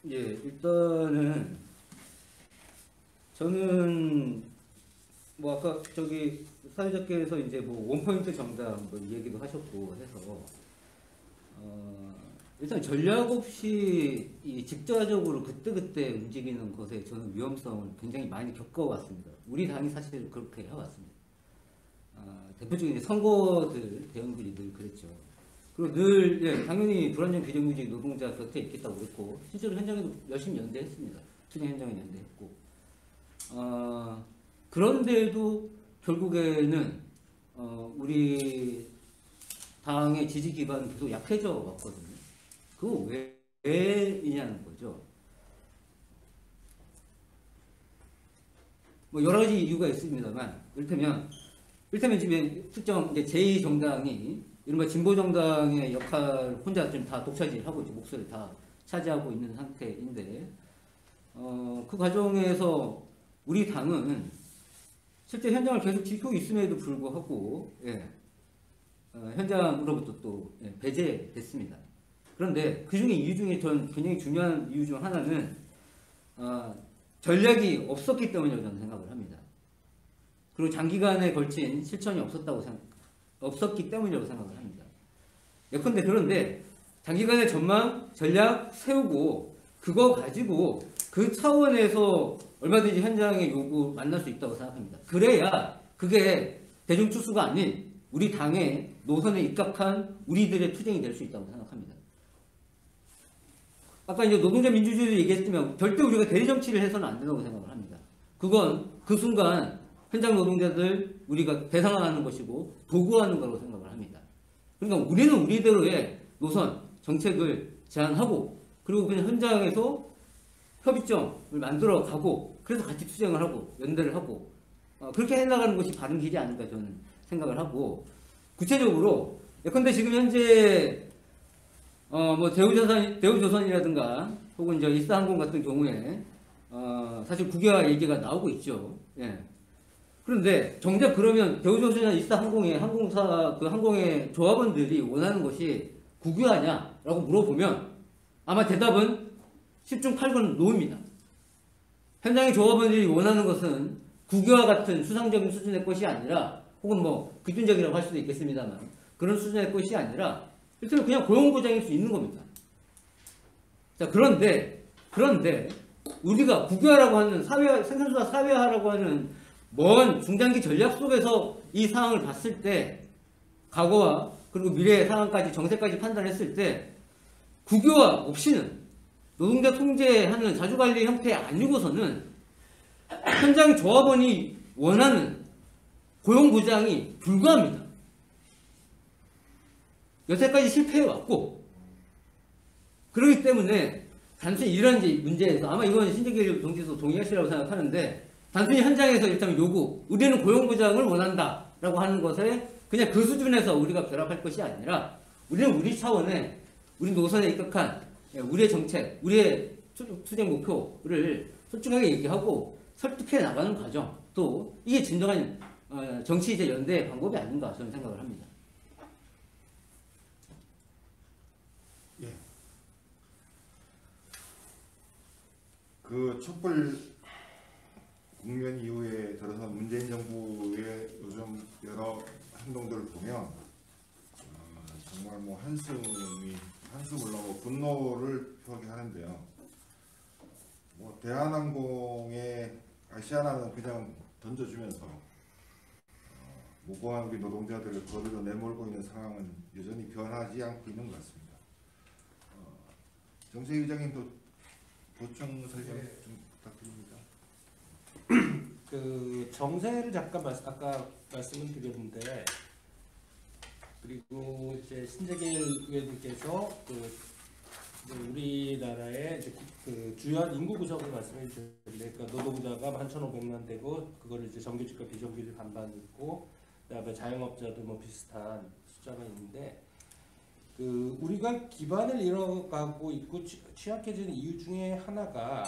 예, 일단은 저는 뭐 아까 저기 사회자께서 이제 뭐 원포인트 정당 뭐 얘기도 하셨고 해서 일단 전략 없이 이 직접적으로 그때그때 움직이는 것에 저는 위험성을 굉장히 많이 겪어왔습니다. 우리 당이 사실 그렇게 해왔습니다. 대표적인 선거들 대응들이 늘 그랬죠. 그리고 늘 예, 당연히 불안정 비정규직 노동자 곁에 있겠다고 그랬고 실제로 현장에도 열심히 연대했습니다. 투쟁 현장에 연대했고 그런데도 결국에는 우리 당의 지지 기반이 계속 약해져 왔거든요. 그거 왜이냐는 거죠. 뭐 여러 가지 이유가 있습니다만 이를테면 지금 특정 이제 제2정당이 이른바 진보정당의 역할 혼자 좀 다 독차지하고 있죠. 목소리를 다 차지하고 있는 상태인데 그 과정에서 우리 당은 실제 현장을 계속 지키고 있음에도 불구하고 예, 현장으로부터 또 예, 배제됐습니다. 그런데 그 중에 이유 중에 전 굉장히 중요한 이유 중 하나는 전략이 없었기 때문이라고 저는 생각을 합니다. 그리고 장기간에 걸친 실천이 없었기 때문이라고 생각을 합니다. 예컨대 그런데 장기간의 전망, 전략 세우고 그거 가지고 그 차원에서 얼마든지 현장의 요구 만날 수 있다고 생각합니다. 그래야 그게 대중 투수가 아닌 우리 당의 노선에 입각한 우리들의 투쟁이 될 수 있다고 생각합니다. 아까 이제 노동자 민주주의도 얘기했지만 절대 우리가 대리 정치를 해서는 안 된다고 생각을 합니다. 그건 그 순간 현장 노동자들 우리가 대상화하는 것이고 도구화하는 거라고 생각을 합니다. 그러니까 우리는 우리대로의 노선, 정책을 제안하고 그리고 그냥 현장에서 협의점을 만들어 가고 그래서 같이 투쟁을 하고 연대를 하고 그렇게 해나가는 것이 바른 길이 아닌가 저는 생각을 하고 구체적으로 예컨대 지금 현재 뭐 대우조선이라든가 혹은 저 이스타항공 같은 경우에 사실 국유화 얘기가 나오고 있죠. 예. 그런데 정작 그러면 대우조선이나 이스타항공의 항공사 그 항공의 조합원들이 원하는 것이 국유화냐라고 물어보면 아마 대답은 10중 8군 노입니다. 현장의 조합원들이 원하는 것은 국유화 같은 수상적인 수준의 것이 아니라 혹은 뭐 기준적이라고 할 수도 있겠습니다만 그런 수준의 것이 아니라 일단 그냥 고용보장일 수 있는 겁니다. 자 그런데 우리가 국유화라고 하는 생산수와 사회화라고 하는 먼 중장기 전략 속에서 이 상황을 봤을 때 과거와 그리고 미래의 상황까지 정세까지 판단했을 때 국유화 없이는 노동자 통제하는 자주관리 형태 아니고서는 현장 조합원이 원하는 고용보장이 불가합니다. 여태까지 실패해왔고 그렇기 때문에 단순히 이런 문제에서 아마 이건 신재길 동지도 동의하시라고 생각하는데 단순히 현장에서 일단 요구 우리는 고용보장을 원한다 라고 하는 것에 그냥 그 수준에서 우리가 결합할 것이 아니라 우리는 우리 차원의 우리 노선에 입각한 우리의 정책, 우리의 투쟁 목표를 솔직하게 얘기하고 설득해 나가는 과정 또 이게 진정한 정치이제 연대의 방법이 아닌가 저는 생각을 합니다. 예. 그 촛불 국면 이후에 들어서 문재인 정부의 요즘 여러 행동들을 보면 정말 뭐 한숨을 나고 분노를 표하게 하는데요. 뭐 대한항공의 아시아나는 그냥 던져주면서 무고한 우리 노동자들을 거리로 내몰고 있는 상황은 여전히 변하지 않고 있는 것 같습니다. 정세희 의장님도 보충 설명 좀 부탁드립니다. 그 정세를 잠깐 아까 말씀을 드렸는데 그리고 이제 신재길 의원님께서 우리나라의 이제 그 주요한 인구 구성을 말씀해 주셨는데 그러니까 노동자가 1,500만 되고 그거를 이제 정규직과 비정규직 반반 있고 그다음에 자영업자도 뭐 비슷한 숫자가 있는데 그 우리가 기반을 잃어가고 있고 취약해지는 이유 중에 하나가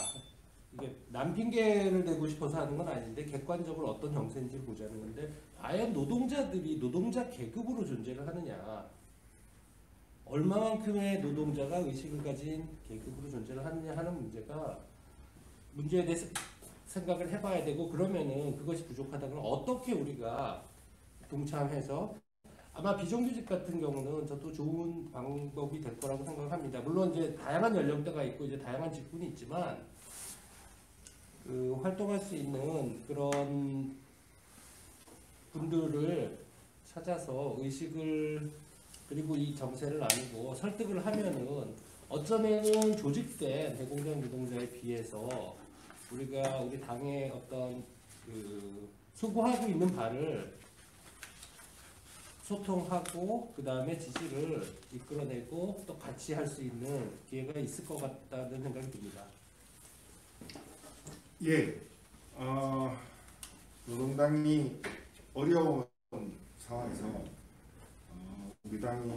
이게 남 핑계를 대고 싶어서 하는 건 아닌데 객관적으로 어떤 정세인지를 보자는 건데 과연 노동자들이 노동자 계급으로 존재를 하느냐 얼마만큼의 노동자가 의식을 가진 계급으로 존재를 하느냐 하는 문제에 대해서 생각을 해봐야 되고 그러면은 그것이 부족하다면 어떻게 우리가 동참해서 아마 비정규직 같은 경우는 저도 좋은 방법이 될 거라고 생각합니다. 물론 이제 다양한 연령대가 있고 이제 다양한 직군이 있지만 그 활동할 수 있는 그런 분들을 찾아서 의식을 그리고 이 정세를 나누고 설득을 하면은 어쩌면은 조직된 대공장 노동자에 비해서 우리가 우리 당의 어떤 그 소구하고 있는 바를 소통하고 그 다음에 지지를 이끌어내고 또 같이 할 수 있는 기회가 있을 것 같다는 생각이 듭니다. 예, 노동당이 어려운 상황에서 우리 당이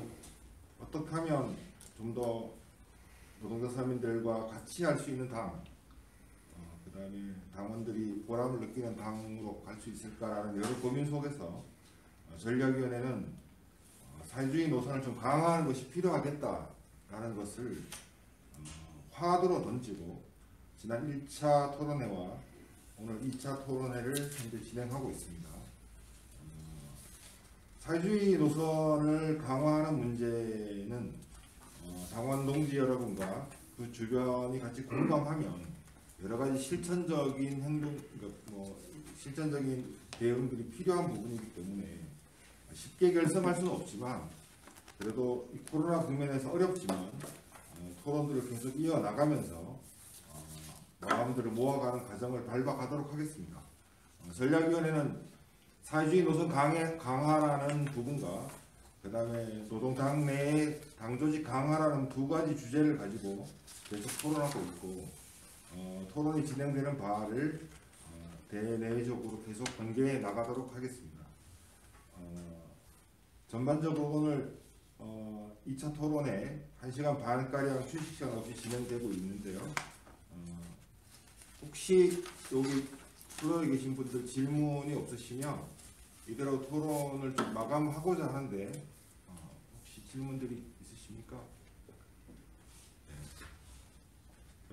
어떻게 하면 좀 더 노동자 서민들과 같이 할 수 있는 당, 그 다음에 당원들이 보람을 느끼는 당으로 갈 수 있을까라는 여러 고민 속에서 전략위원회는 사회주의 노선을 좀 강화하는 것이 필요하겠다라는 것을 화두로 던지고 지난 1차 토론회와 오늘 2차 토론회를 현재 진행하고 있습니다. 사회주의 노선을 강화하는 문제는 당원 동지 여러분과 그 주변이 같이 공감하면 여러 가지 실천적인 행동, 그러니까 뭐 실천적인 대응들이 필요한 부분이기 때문에 쉽게 결성할 수는 없지만 그래도 이 코로나 국면에서 어렵지만 토론들을 계속 이어나가면서 마음들을 모아가는 과정을 밟아가도록 하겠습니다. 전략위원회는 사회주의 노선 강화라는 부분과 그 다음에 노동당 내의 당조직 강화라는 두 가지 주제를 가지고 계속 토론하고 있고 토론이 진행되는 바를 대내적으로 계속 공개해 나가도록 하겠습니다. 전반적으로 오늘 2차 토론에 1시간 반가량 휴식시간 없이 진행되고 있는데요. 혹시 여기 플로어에 계신 분들 질문이 없으시면 이대로 토론을 좀 마감하고자 하는데 혹시 질문들이 있으십니까? 네.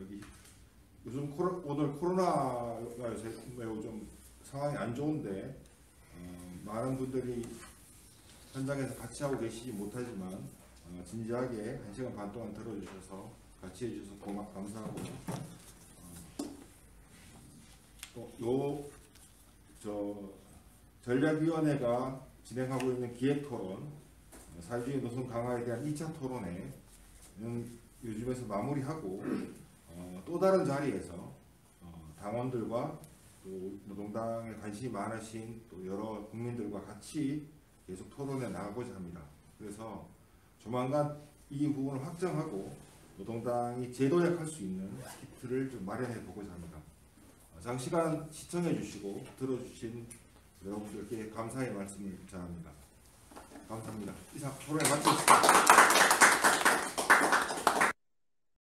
여기 요즘 오늘 코로나가 요새 매우 좀 상황이 안 좋은데 많은 분들이 현장에서 같이 하고 계시지 못하지만 진지하게 1시간 반 동안 들어주셔서 같이 해주셔서 감사하고 전략위원회가 진행하고 있는 기획토론 사회주의 노선 강화에 대한 2차 토론회는 요즘에서 마무리하고 또 다른 자리에서 당원들과 또 노동당에 관심이 많으신 또 여러 국민들과 같이 계속 토론해 나가고자 합니다. 그래서 조만간 이 부분을 확정하고 노동당이 재도약할 수 있는 키트를 좀 마련해 보고자 합니다. 장시간 시청해 주시고 들어주신 여러분들께 감사의 말씀을 전합니다. 감사합니다. 이상 토론회 마치겠습니다.